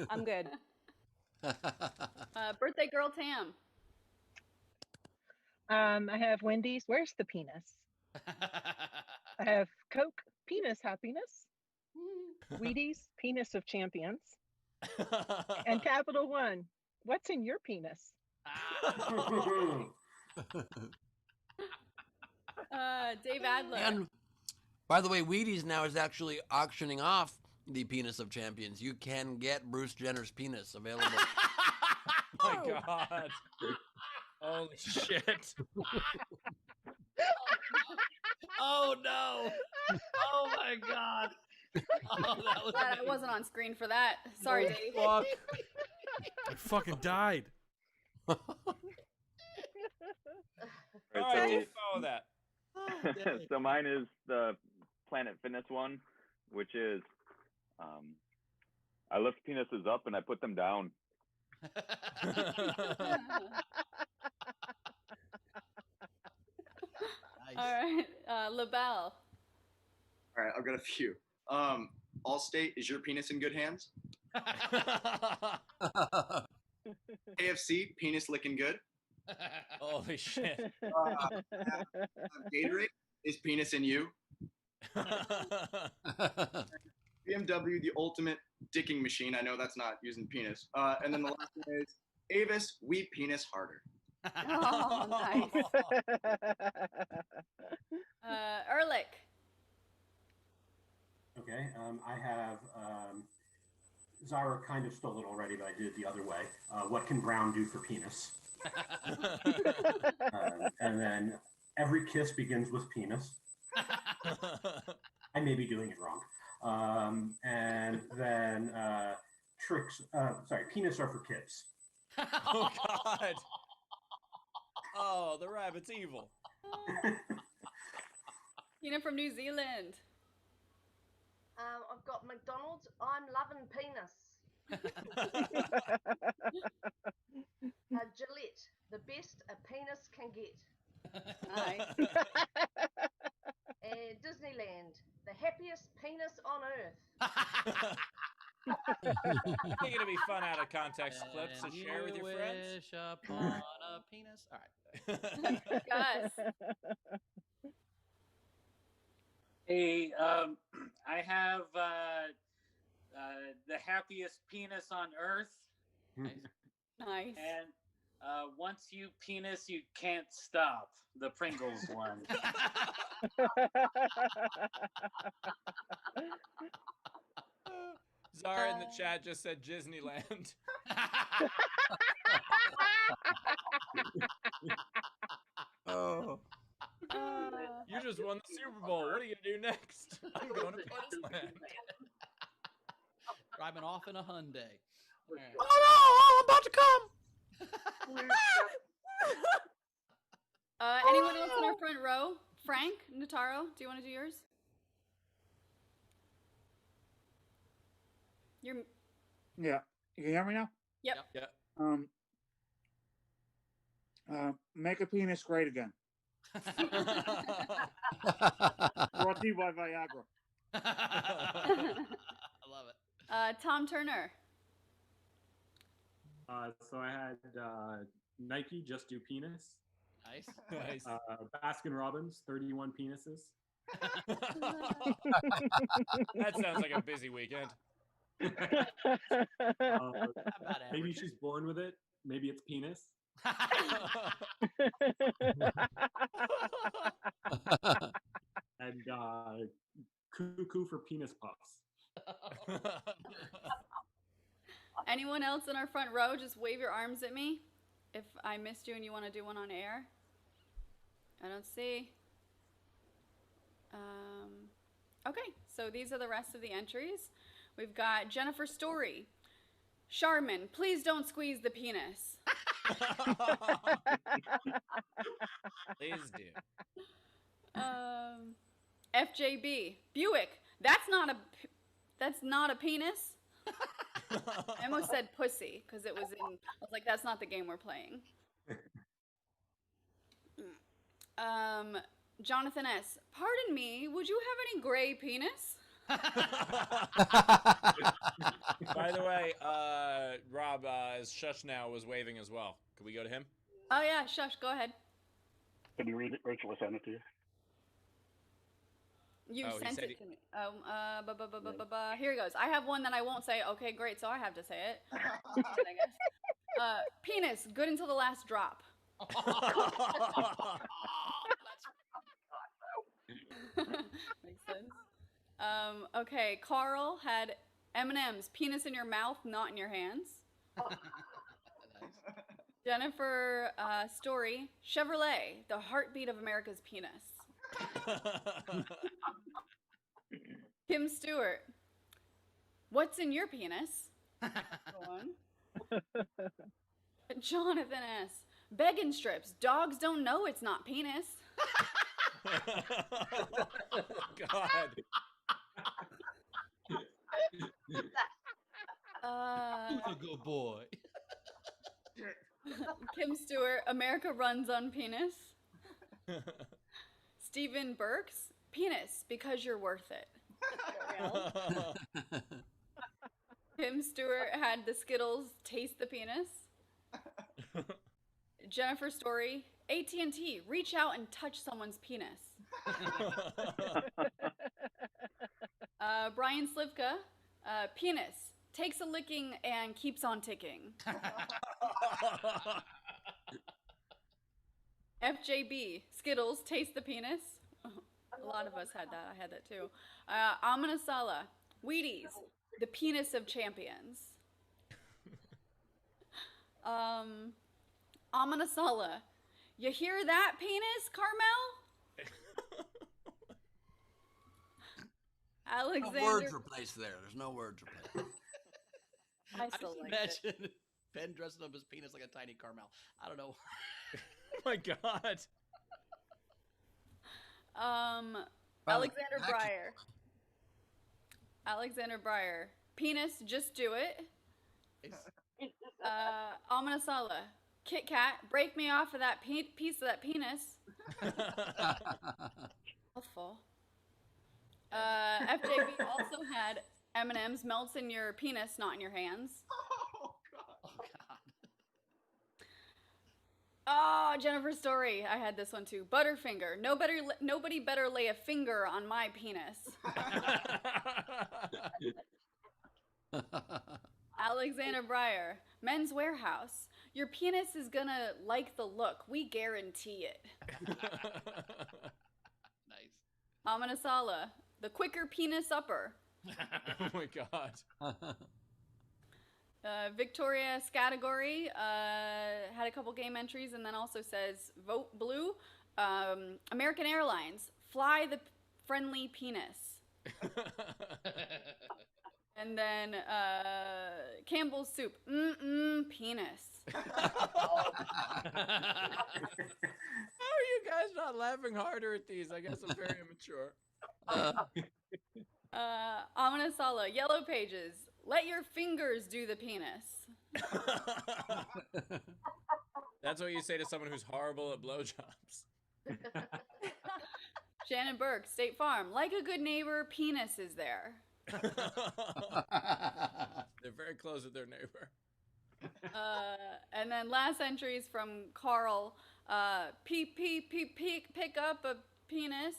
I'm good. Birthday girl Tam. I have Wendy's. Where's the penis? I have Coke. Penis happiness. Wheaties. Penis of champions. And Capital One. What's in your penis? Dave Adler. And by the way, Wheaties now is actually auctioning off the penis of champions. You can get Bruce Jenner's penis available. Oh my god. Holy shit. Oh no! Oh my god! Oh, that was Glad I wasn't on screen for that. Sorry, Dave. Fuck. I fucking died. All right, Dave, follow that. So mine is the Planet Fitness one, which is I lift penises up and I put them down. All right, LaBelle. All right, I've got a few. Allstate, is your penis in good hands? KFC, penis licking good. Holy shit. Gatorade, is penis in you? BMW, the ultimate dicking machine. I know that's not using penis. And then the last one is Avis, we penis harder. Oh, nice. Ehrlich. Okay, I have Zara kind of stole it already, but I did it the other way. What can Brown do for penis? And then every kiss begins with penis. I may be doing it wrong. And then penis are for kids. Oh god. Oh, the rabbit's evil. Tina from New Zealand. I've got McDonald's. I'm loving penis. Gillette, the best a penis can get. Nice. And Disneyland, the happiest penis on earth. I think it'll be fun out of context clips to share with your friends. Wish upon a penis. All right. Gus. Hey, I have the happiest penis on earth, Nice. And once you penis, you can't stop. The Pringles one. Zara in the chat just said Disneyland. Oh. You just won the Super Bowl. What are you gonna do next? I'm going to Disneyland. Driving off in a Hyundai. Right. Oh no, I'm about to come. Anyone else in our front row? Frank, Nataro, do you want to do yours? You're. Yeah. You can hear me now? Yep. Yeah. Make a penis great again. Brought to you by Viagra. I love it. Tom Turner. So I had Nike just do penis. Nice. Nice. Baskin Robbins 31 penises. That sounds like a busy weekend. Maybe she's born with it. Maybe it's penis. And cuckoo for penis puffs. Anyone else in our front row? Just wave your arms at me if I missed you and you want to do one on air. I don't see. Okay, so these are the rest of the entries. We've got Jennifer Story. Charmin, please don't squeeze the penis. Please do. FJB, Buick, that's not a penis. I almost said pussy because it was in. I was like, that's not the game we're playing. Jonathan S. Pardon me, would you have any gray penis? By the way, Rob, Shush Now was waving as well. Could we go to him? Oh yeah, shush. Go ahead. Can you read it? Rachel will send it to you. You Oh, he sent said it to me. Here he goes. I have one that I won't say. Okay, great. So I have to say it. I guess. Penis, good until the last drop. Makes sense. Okay, Carl had M&M's, penis in your mouth, not in your hands. Jennifer Story, Chevrolet, the heartbeat of America's penis. Kim Stewart, what's in your penis? Go on. Jonathan S. Begging strips, dogs don't know it's not penis. God. Who's a good boy? Kim Stewart, America runs on penis. Stephen Burks, penis, because you're worth it. Kim Stewart had the Skittles, taste the penis. Jennifer Story, AT&T, reach out and touch someone's penis. Brian Slivka, penis, takes a licking and keeps on ticking. FJB, Skittles, taste the penis. A lot of us had that. I had that too. Amanasala, Wheaties, the penis of champions. Amanasala, you hear that penis, Carmel? Alexander. No words replaced there. There's no words replaced. I still like it. Imagine Ben dressing up his penis like a tiny Carmel. I don't know. Oh my God. Alexander Breyer. Alexander Breyer. Penis, just do it. Amanasala. Kit Kat, break me off of that piece of that penis. Mouthful. FJB also had M&M's, melts in your penis, not in your hands. Oh God. Oh, Jennifer Story. I had this one too. Butterfinger. Nobody better lay a finger on my penis. Alexander Breyer, Men's Warehouse. Your penis is gonna like the look. We guarantee it. Nice. Amanasala, the quicker penis upper. Oh my god. Victoria Scategory had a couple game entries and then also says vote blue. American Airlines, fly the friendly penis. And then Campbell's Soup, penis. How are you guys not laughing harder at these? I guess I'm very immature. Amanasala, Yellow Pages, let your fingers do the penis. That's what you say to someone who's horrible at blowjobs. Shannon Burke, State Farm, like a good neighbor, penis is there. They're very close with their neighbor. And then last entries from Carl, pick up a penis.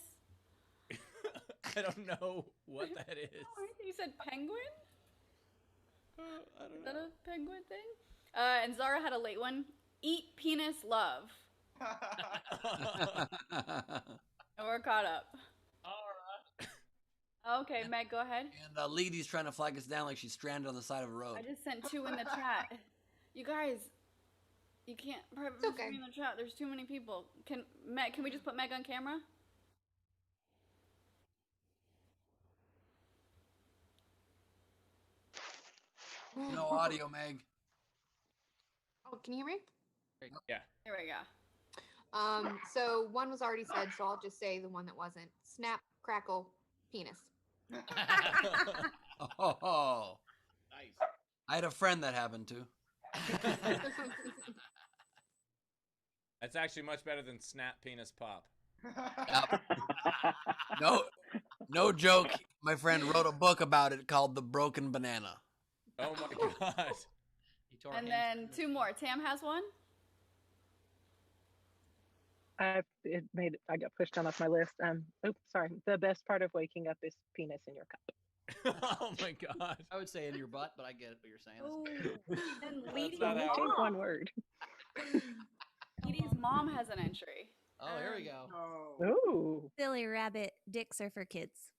I don't know what that is. You said penguin? I don't Is that a penguin thing? And Zara had a late one. Eat penis love. And we're caught up. All right. Okay, Meg, go ahead. And Leedy's trying to flag us down like she's stranded on the side of a road. I just sent 2 in the chat. You guys, you can't private message me in the chat. There's too many people. Can we just put Meg on camera? No audio, Meg. Oh, can you hear me? Yeah. Here we go. So one was already said, so I'll just say the one that wasn't. Snap, crackle, penis. Oh, Nice. I had a friend that happened to. That's actually much better than snap penis pop. No joke. My friend wrote a book about it called The Broken Banana. Oh my god. And then 2 more. Tam has one. I got pushed down off my list. Oops, sorry. The best part of waking up is penis in your cup. Oh my god. I would say in your butt, but I get what you're saying. Oh, and Leedy's not how- Change one word. Leedy's mom has an entry. Oh, here we go. Ooh. Silly rabbit, dicks are for kids.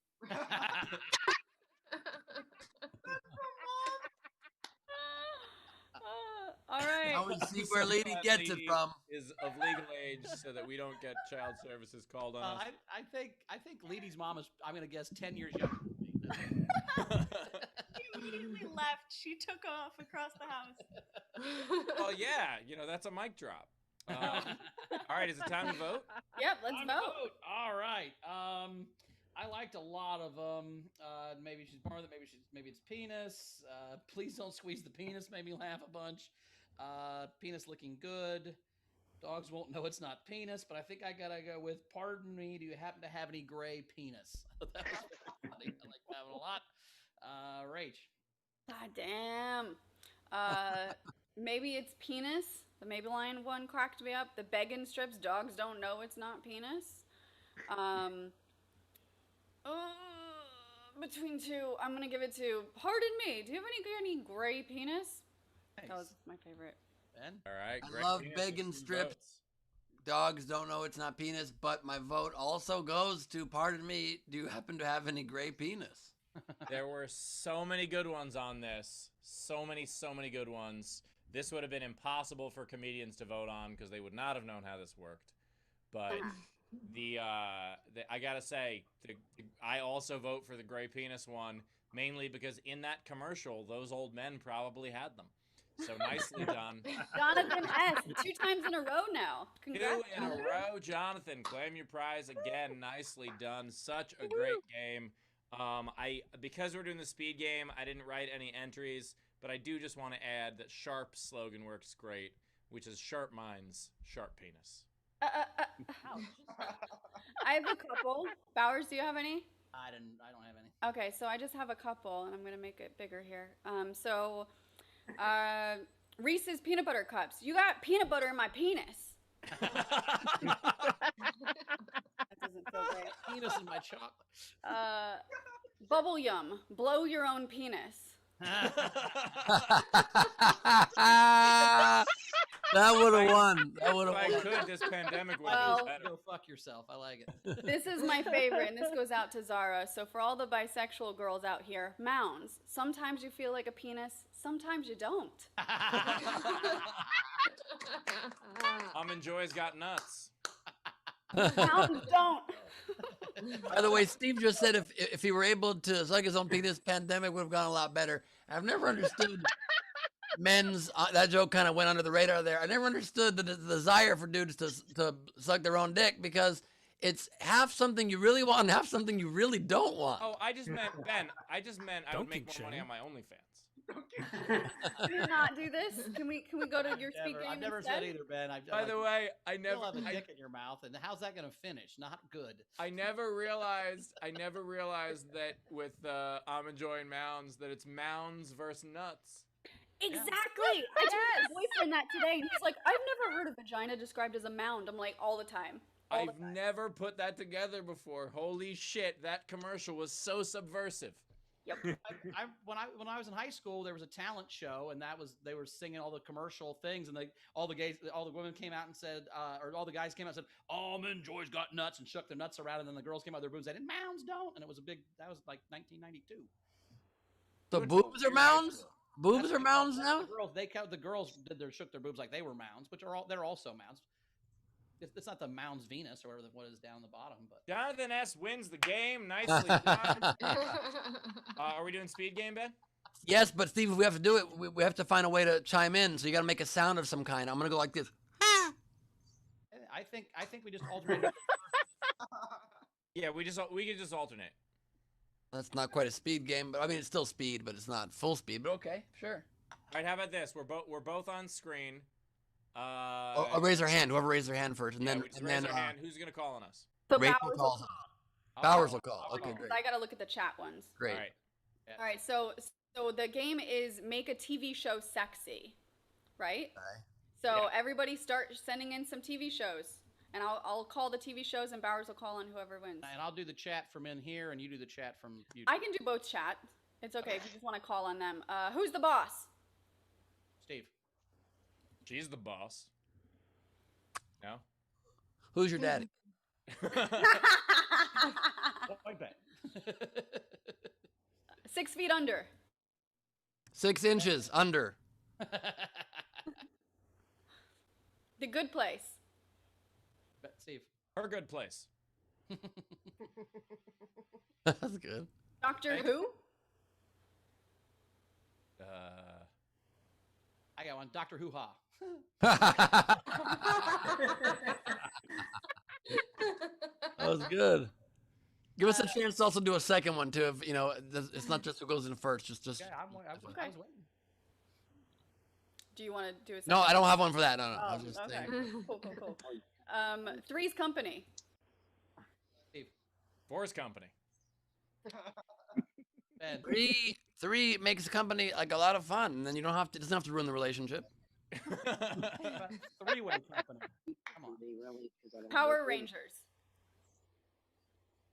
All right. I would see where Lady gets it from. Is of legal age so that we don't get child services called on us. I think Leedy's mom is, I'm gonna guess, 10 years younger than me. She immediately left. She took off across the house. Well, yeah, that's a mic drop. All right, is it time to vote? Yep, let's vote. All right. I liked a lot of them. Maybe she's more than maybe it's penis. Please don't squeeze the penis. Made me laugh a bunch. Penis looking good. Dogs won't know it's not penis, but I think I gotta go with pardon me. Do you happen to have any gray penis? That was very funny. I like that one a lot. Rach. God damn. Maybe it's penis. The Maybelline one cracked me up. The begging strips. Dogs don't know it's not penis. Between 2, I'm gonna give it to. Pardon me. Do you have any gray penis? Thanks. That was my favorite. Ben? All right. I love bacon strips. Dogs don't know it's not penis, but my vote also goes to, pardon me, do you happen to have any gray penis? There were so many good ones on this. So many good ones. This would have been impossible for comedians to vote on because they would not have known how this worked. But I gotta say, I also vote for the gray penis one, mainly because in that commercial, those old men probably had them. So nicely done. Jonathan S. 2 times in a row now. 2 Congrats. in a row, Jonathan. Claim your prize again. Nicely done. Such a great game. Because we're doing the speed game, I didn't write any entries, but I do just want to add that Sharp's slogan works great, which is Sharp Minds, Sharp Penis. I have a couple. Bowers, do you have any? I don't have any. Okay, so I just have a couple, and I'm gonna make it bigger here. Reese's peanut butter cups. You got peanut butter in my penis. That doesn't feel great. Penis in my chocolate. Bubble yum. Blow your own penis. That would have won. That would If have I won. could, this pandemic would Well, be better. Go fuck yourself. I like it. This is my favorite, and this goes out to Zara. So for all the bisexual girls out here, mounds. Sometimes you feel like a penis, sometimes you don't. Almond Joy's got nuts. Mounds don't. By the way, Steve just said if he were able to suck his own penis, pandemic would have gone a lot better. I've never understood men's that joke kind of went under the radar there. I never understood the desire for dudes to suck their own dick because it's half something you really want and half something you really don't want. Oh, I just meant Ben. I just meant I would make more money on my OnlyFans. Can we not do this? Can we go to your speed game I've never instead? said either, Ben. By the way, I you never still have a dick in your mouth, and how's that going to finish? Not good. I never realized that with Almond Joy and Mounds that it's Mounds versus nuts. Exactly. I told my boyfriend that today, and he's like, "I've never heard a vagina described as a mound." I'm like, all the time. I've never put that together before. Holy shit, that commercial was so subversive. Yep. When I was in high school, there was a talent show, and they were singing all the commercial things, and all the women came out and said, or all the guys came out and said, "Almond Joy's got nuts," and shook their nuts around, and then the girls came out of their boobs and said, "And mounds don't," and it was that was like 1992. So boobs are mounds? Boobs are mounds now? The girls shook their boobs like they were mounds, which they're also mounds. It's not the mounds Venus or what is down the bottom, but Jonathan S. wins the game. Nicely done. Are we doing speed game, Ben? Yes, but Steve, if we have to do it, we have to find a way to chime in. So you got to make a sound of some kind. I'm gonna go like this. I think we just alternate. Yeah, we can just alternate. That's not quite a speed game, but I mean it's still speed, but it's not full speed. But okay, sure. All right, how about this? We're both on screen. I'll raise our hand. Whoever raised their hand first, and Yeah, then we just raise our hand. Who's gonna call on us? So Rachel Bowers will calls. call. Bowers will call. Okay, great. I gotta look at the chat ones. Great. All right. All right. So the game is make a TV show sexy, right? Okay. So everybody start sending in some TV shows, and I'll call the TV shows, and Bowers will call on whoever wins. And I'll do the chat from in here, and you do the chat from YouTube. I can do both chat. It's okay if you just want to call on them. Who's the boss? Steve. She's the boss. No. Who's your daddy? Point bet. 6 feet under. 6 inches under. The Good Place. Bet Steve. Her Good Place. That's good. Doctor Who. I got one. Dr. Hoo-Ha. That was good. Give us a chance to also do a second one too. If it's not just who goes in first. Just. Yeah, I was waiting. Do you want to do a second? No, I don't have one for that. No. I Oh, was just okay. saying. Cool. Three's Company. Steve. Four's Company. Ben. Three makes a company like a lot of fun, and then you don't have to. It doesn't have to ruin the relationship. Three-way company. Come on. Power Rangers.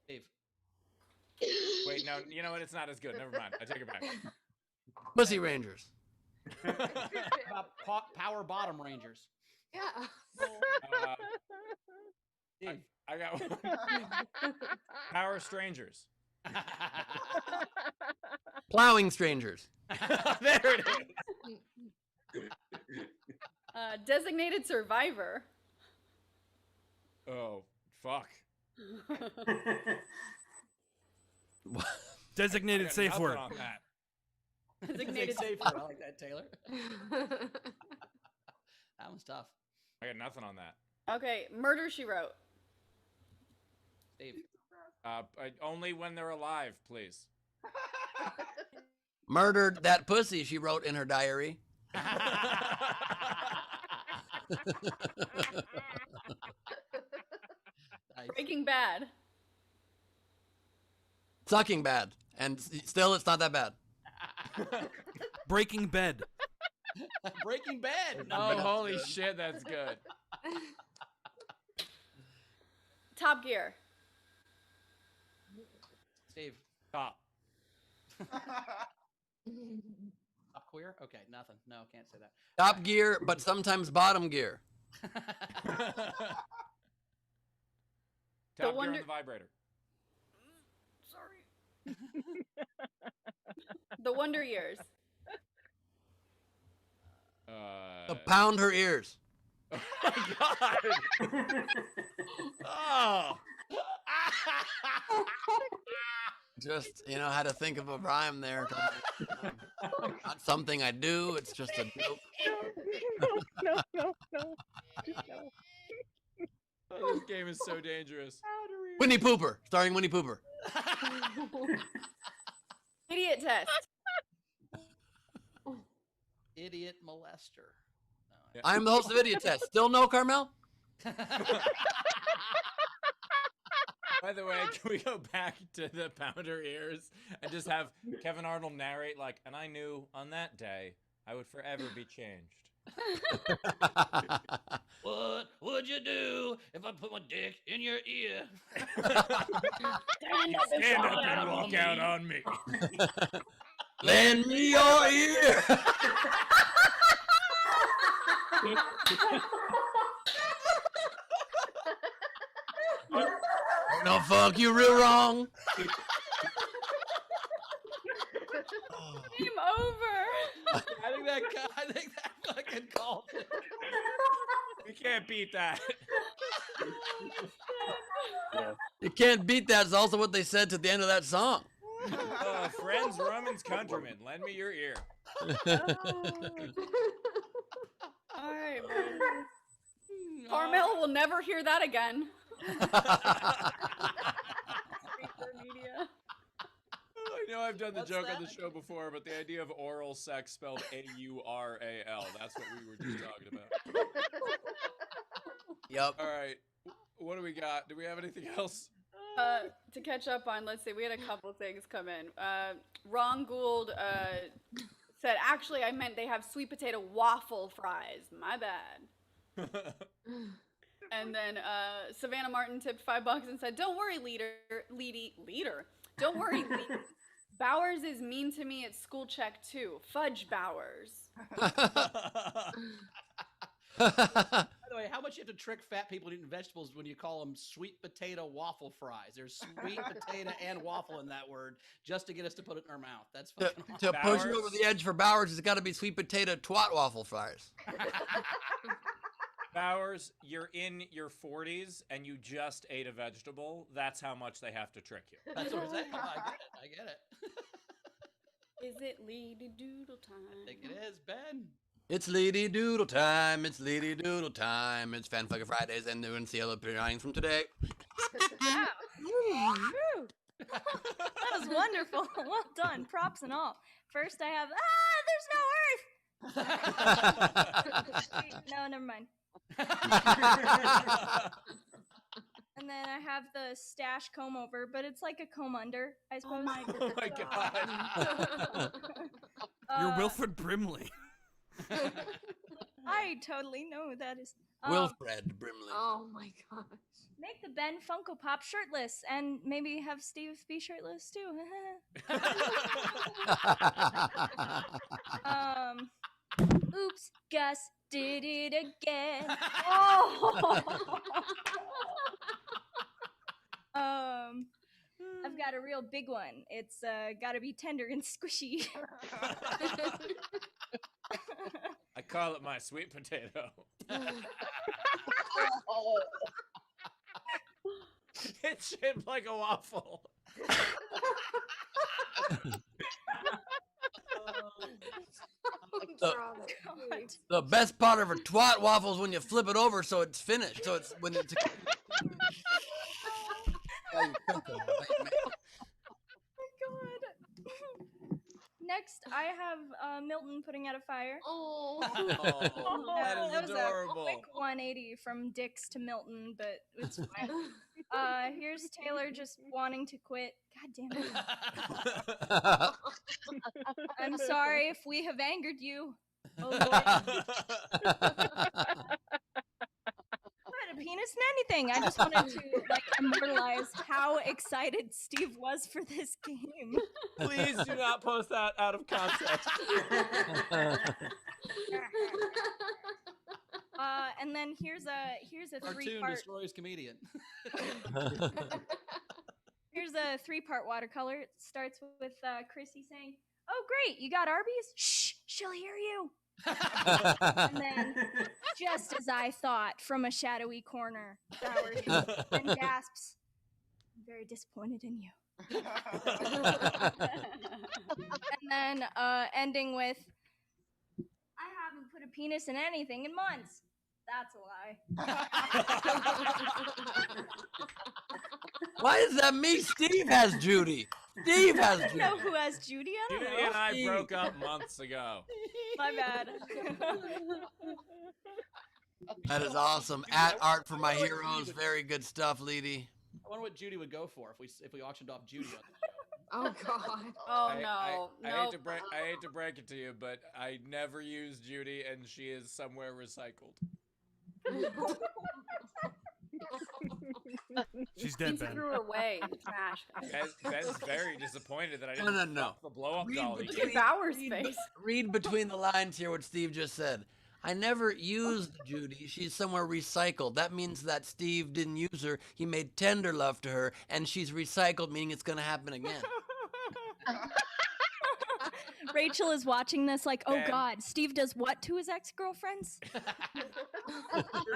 Steve. Wait, no. You know what? It's not as good. Never mind. I take it back. Pussy Rangers. Power Bottom Rangers. Yeah. Steve. I got one. Power Strangers. Plowing Strangers. There it is. Designated Survivor. Oh, fuck. Designated safe Nothing word. on that. Designated safe word. I like that, Taylor. That one's tough. I got nothing on that. Okay, Murder, She Wrote. Steve. Only when they're alive, please. Murdered that pussy, she wrote in her diary. Breaking Bad. Sucking bad. And still, it's not that bad. Breaking Bed. Breaking Bad. Oh, holy shit, that's good. Top Gear. Steve. Top. Top queer? Okay, nothing. No, can't say that. Top gear, but sometimes bottom gear. Top gear on the vibrator. Sorry. The Wonder Years. Pound her ears. Oh my god! Oh. Just, had to think of a rhyme there. Not something I do, it's just a joke. No. Just no. Oh, this game is so dangerous. Winnie Pooper, starring Winnie Pooper. Idiot test. Idiot molester. No, I'm the host of Idiot Test. Still no, Carmel? By the way, can we go back to the pounder ears and just have Kevin Arnold narrate and I knew on that day I would forever be changed. What would you do if I put my dick in your ear? Stand up and walk out on me. Lend me your ear. No, fuck you real wrong. Game over. I think that fucking called it. We can't beat that. You can't beat that. It's also what they said to the end of that song. Friends, Romans, countrymen, lend me your ear. All right, man. Carmel will never hear that again. Media. I know I've done the joke on the show before, but the idea of oral sex spelled A-U-R-A-L, that's what we were just talking about. Yep. All right. What do we got? Do we have anything else? To catch up on, let's see, we had a couple things come in. Ron Gould said, actually, I meant they have sweet potato waffle fries. My bad. And then Savannah Martin tipped $5 and said, don't worry, leader. Don't worry, leader. Bowers is mean to me at school check, too. Fudge Bowers. By the way, how much you have to trick fat people eating vegetables when you call them sweet potato waffle fries? There's sweet potato and waffle in that word just to get us to put it in our mouth. That's fucking To push you over the edge for Bowers, it's got to be sweet potato twat waffle fries. Bowers, you're in your 40s and you just ate a vegetable. That's how much they have to trick you. That's what I'm saying. Oh, I get it. Is it Lady Doodle time? I think it is, Ben. It's Lady Doodle time. It's Lady Doodle time. It's Fan Fucker Fridays and doing CL appearing from today. Wow. That was wonderful. Well done. Props and all. First, I have there's no earth. Wait, no, never mind. And then I have the stash comb over, but it's like a comb under, I suppose. Oh my god. You're Wilfred Brimley. I totally know who that is. Wilfred Brimley. Oh my gosh. Make the Ben Funko Pop shirtless, and maybe have Steve be shirtless too. Oops, Gus did it again. Oh. I've got a real big one. It's gotta be tender and squishy. I call it my sweet potato. It's shaped like a waffle. The best part of a twat waffle is when you flip it over so it's finished. So it's when it's. Next, I have Milton putting out a fire. Oh, that is was adorable. a quick 180 from Dix to Milton, but it's fine. Here's Taylor just wanting to quit. God damn it. I'm sorry if we have angered you. Oh, Lord. What, a penis in anything. I just wanted to like immortalize how excited Steve was for this game. Please do not post that out of context. And then here's a Cartoon three-part. destroys comedian. Here's a three-part watercolor. It starts with Chrissy saying, "Oh, great, you got Arby's? Shh, she'll hear you." And then, just as I thought, from a shadowy corner, Bowers and gasps, "I'm very disappointed in you." And then ending with, "I haven't put a penis in anything in months." That's a lie. Why is that me? Steve has Judy. Steve has I Judy. know who has Judy. I don't Judy know. and I broke up months ago. My bad. That is awesome. At Art for My Heroes. Very good stuff, Leedy. I wonder what Judy would go for if we auctioned off Judy. Oh God. Oh I hate to break it to you, but I never use Judy, and she is somewhere recycled. She's dead, He Ben. threw her away in the trash. Ben's very disappointed that I No, didn't no, no. fuck the blow up Read doll. he between- gave. Bowers' face. Read between the lines here what Steve just said. I never used Judy. She's somewhere recycled. That means that Steve didn't use her. He made tender love to her, and she's recycled, meaning it's going to happen again. Rachel is watching this like, "Oh Ben. God, Steve does what to his ex-girlfriends?"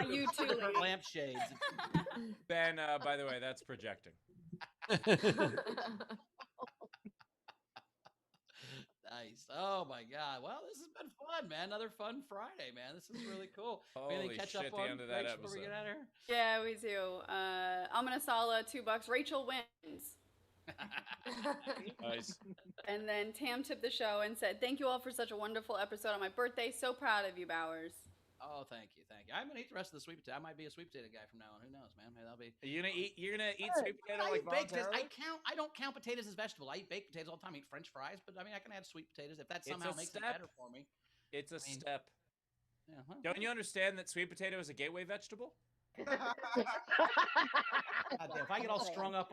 You too, lady. Lampshades. Ben, by the way, that's projecting. Nice. Oh my God. Well, this has been fun, man. Another fun Friday, man. This is really cool. Anything Holy catch shit, up the on end of that Rachel before we episode. get out of here? Yeah, we do. Amenasala, $2. Rachel wins. Nice. And then Tam tipped the show and said, "Thank you all for such a wonderful episode on my birthday. So proud of you, Bowers." Oh, thank you. I'm gonna eat the rest of the sweet potato. I might be a sweet potato guy from now on. Who knows, man? Maybe that'll be. You're gonna eat sweet potato I like eat baked potatoes. voluntarily? I don't count potatoes as vegetable. I eat baked potatoes all the time. I eat French fries, but I mean, I can add sweet potatoes if that It's somehow a makes it step. better for me. It's a I mean- step. Yeah, well, Don't you understand that sweet potato is a gateway vegetable? God damn, if I get all strung out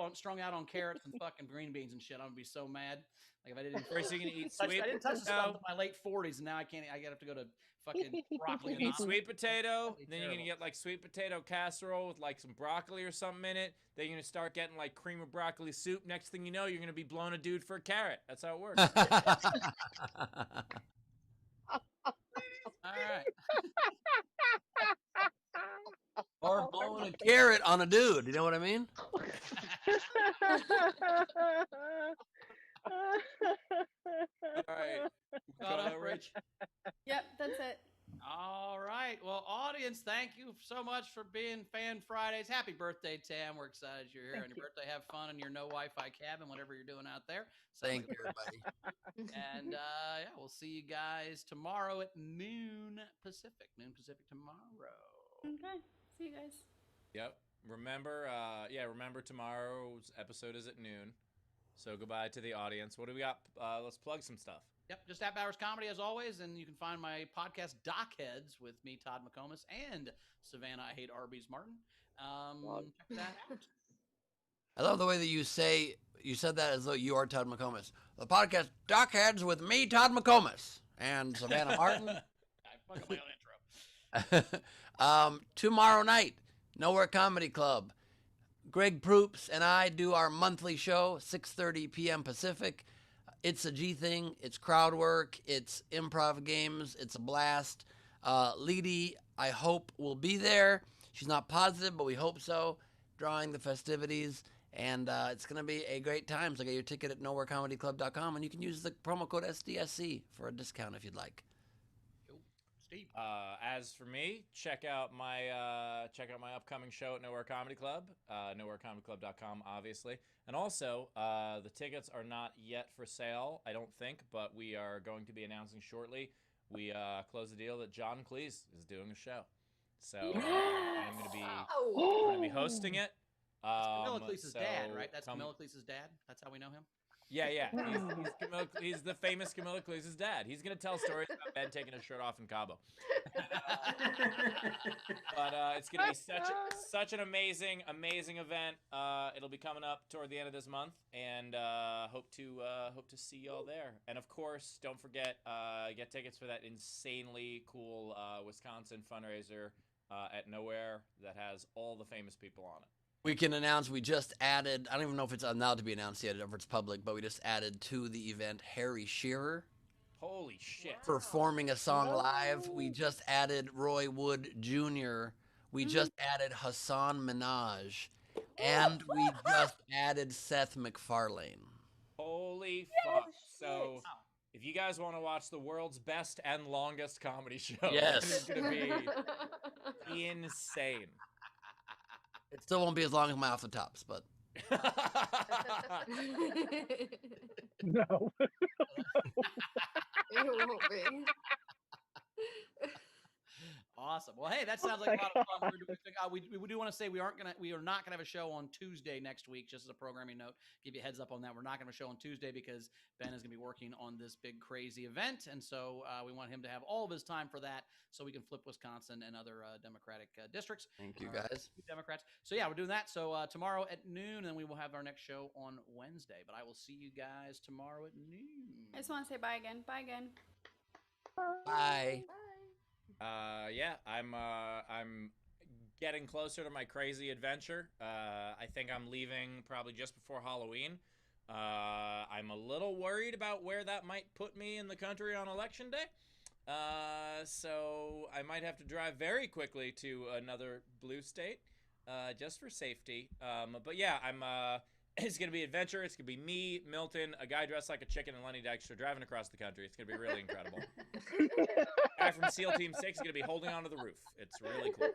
on carrots and fucking green beans and shit, I'm gonna be so mad. Like if I didn't. First you're gonna eat I sweet didn't touch the stuff potato. until my late 40s, and now I can't. I gotta have to go to fucking broccoli. You eat sweet potato, That'd be then you're gonna terrible. get like sweet potato casserole with like some broccoli or something in it. Then you're gonna start getting like cream of broccoli soup. Next thing you know, you're gonna be blowing a dude for a carrot. That's how it works. All right. Or blowing a carrot on a dude. You know what I mean? All right. Caught up, Rich. Yep, that's it. All right. Well, audience, thank you so much for being Fan Fridays. Happy birthday, Tam. We're excited you're here on your birthday. Have fun in your no Wi-Fi cabin, whatever you're doing out there. Thank you, everybody. And yeah, we'll see you guys tomorrow at noon Pacific. Noon Pacific tomorrow. Okay. See you guys. Yep. Remember, remember tomorrow's episode is at noon. So goodbye to the audience. What do we got? Let's plug some stuff. Yep, just at Bowers Comedy as always, and you can find my podcast Dockheads with me, Todd McComas, and Savannah I Hate Arby's Martin. Check that out. I love the way that you said that as though you are Todd McComas. The podcast Dockheads with me, Todd McComas, and Savannah Martin. I fucked my own intro. Tomorrow night, Nowhere Comedy Club. Greg Proops and I do our monthly show, 6:30 p.m. Pacific. It's a G thing. It's crowd work. It's improv games. It's a blast. Leedy, I hope, will be there. She's not positive, but we hope so. Drawing the festivities. And it's going to be a great time. So get your ticket at nowherecomedyclub.com, and you can use the promo code SDSC for a discount if you'd like. Steve. As for me, check out my upcoming show at Nowhere Comedy Club, nowherecomedyclub.com, obviously. And also, the tickets are not yet for sale, I don't think, but we are going to be announcing shortly. We closed the deal that John Cleese is doing a show, so I'm going to be hosting it. Camilla Cleese's dad, so right? That's come- Camilla Cleese's dad. That's how we know him. Yeah. He's the famous Camilla Cleese's dad. He's gonna tell stories about Ben taking his shirt off in Cabo. But it's gonna be such an amazing event. It'll be coming up toward the end of this month, and hope to see y'all there. And of course, don't forget get tickets for that insanely cool Wisconsin fundraiser at Nowhere that has all the famous people on it. We can announce we just added, I don't even know if it's allowed to be announced yet or if it's public, but we just added to the event Harry Shearer. Holy shit. Performing a song live. We just added Roy Wood Jr. We just added Hassan Minaj. And we just added Seth MacFarlane. Holy fuck. So if you guys want to watch the world's best and longest comedy show, it's going to be insane. It still won't be as long as my Off the Tops, but. No. It won't be. Awesome. Well, hey, that sounds like a lot of fun. We do want to say we are not gonna have a show on Tuesday next week. Just as a programming note, give you a heads up on that. We're not gonna have a show on Tuesday because Ben is gonna be working on this big crazy event, and so we want him to have all of his time for that, so we can flip Wisconsin and other Democratic districts. Thank you, guys. Democrats. So yeah, we're doing that. So tomorrow at noon, and we will have our next show on Wednesday. But I will see you guys tomorrow at noon. I just want to say bye again. Bye again. Bye. Yeah, I'm getting closer to my crazy adventure. I think I'm leaving probably just before Halloween. I'm a little worried about where that might put me in the country on Election Day. So I might have to drive very quickly to another blue state, just for safety. But yeah, it's going to be adventure. It's going to be me, Milton, a guy dressed like a chicken, and Lenny Dykstra driving across the country. It's going to be really incredible. Guy from SEAL Team 6 is going to be holding onto the roof. It's really cool.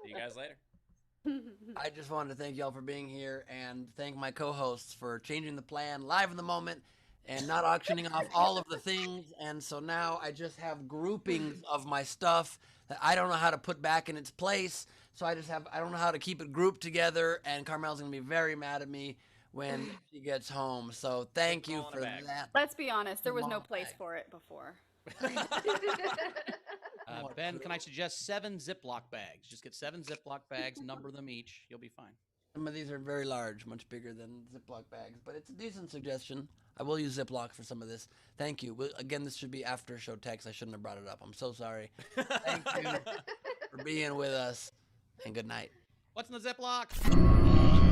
See you guys later. I just wanted to thank y'all for being here and thank my co-hosts for changing the plan live in the moment and not auctioning off all of the things. And so now I just have groupings of my stuff that I don't know how to put back in its place. So I don't know how to keep it grouped together, and Carmel's going to be very mad at me when she gets home. So thank you for that. Let's be honest, there was no place for it before. Ben, can I suggest 7 Ziploc bags? Just get 7 Ziploc bags, number them each. You'll be fine. Some of these are very large, much bigger than Ziploc bags, but it's a decent suggestion. I will use Ziploc for some of this. Thank you. Again, this should be after show text. I shouldn't have brought it up. I'm so sorry. Thank you for being with us, and good night. What's in the Ziploc?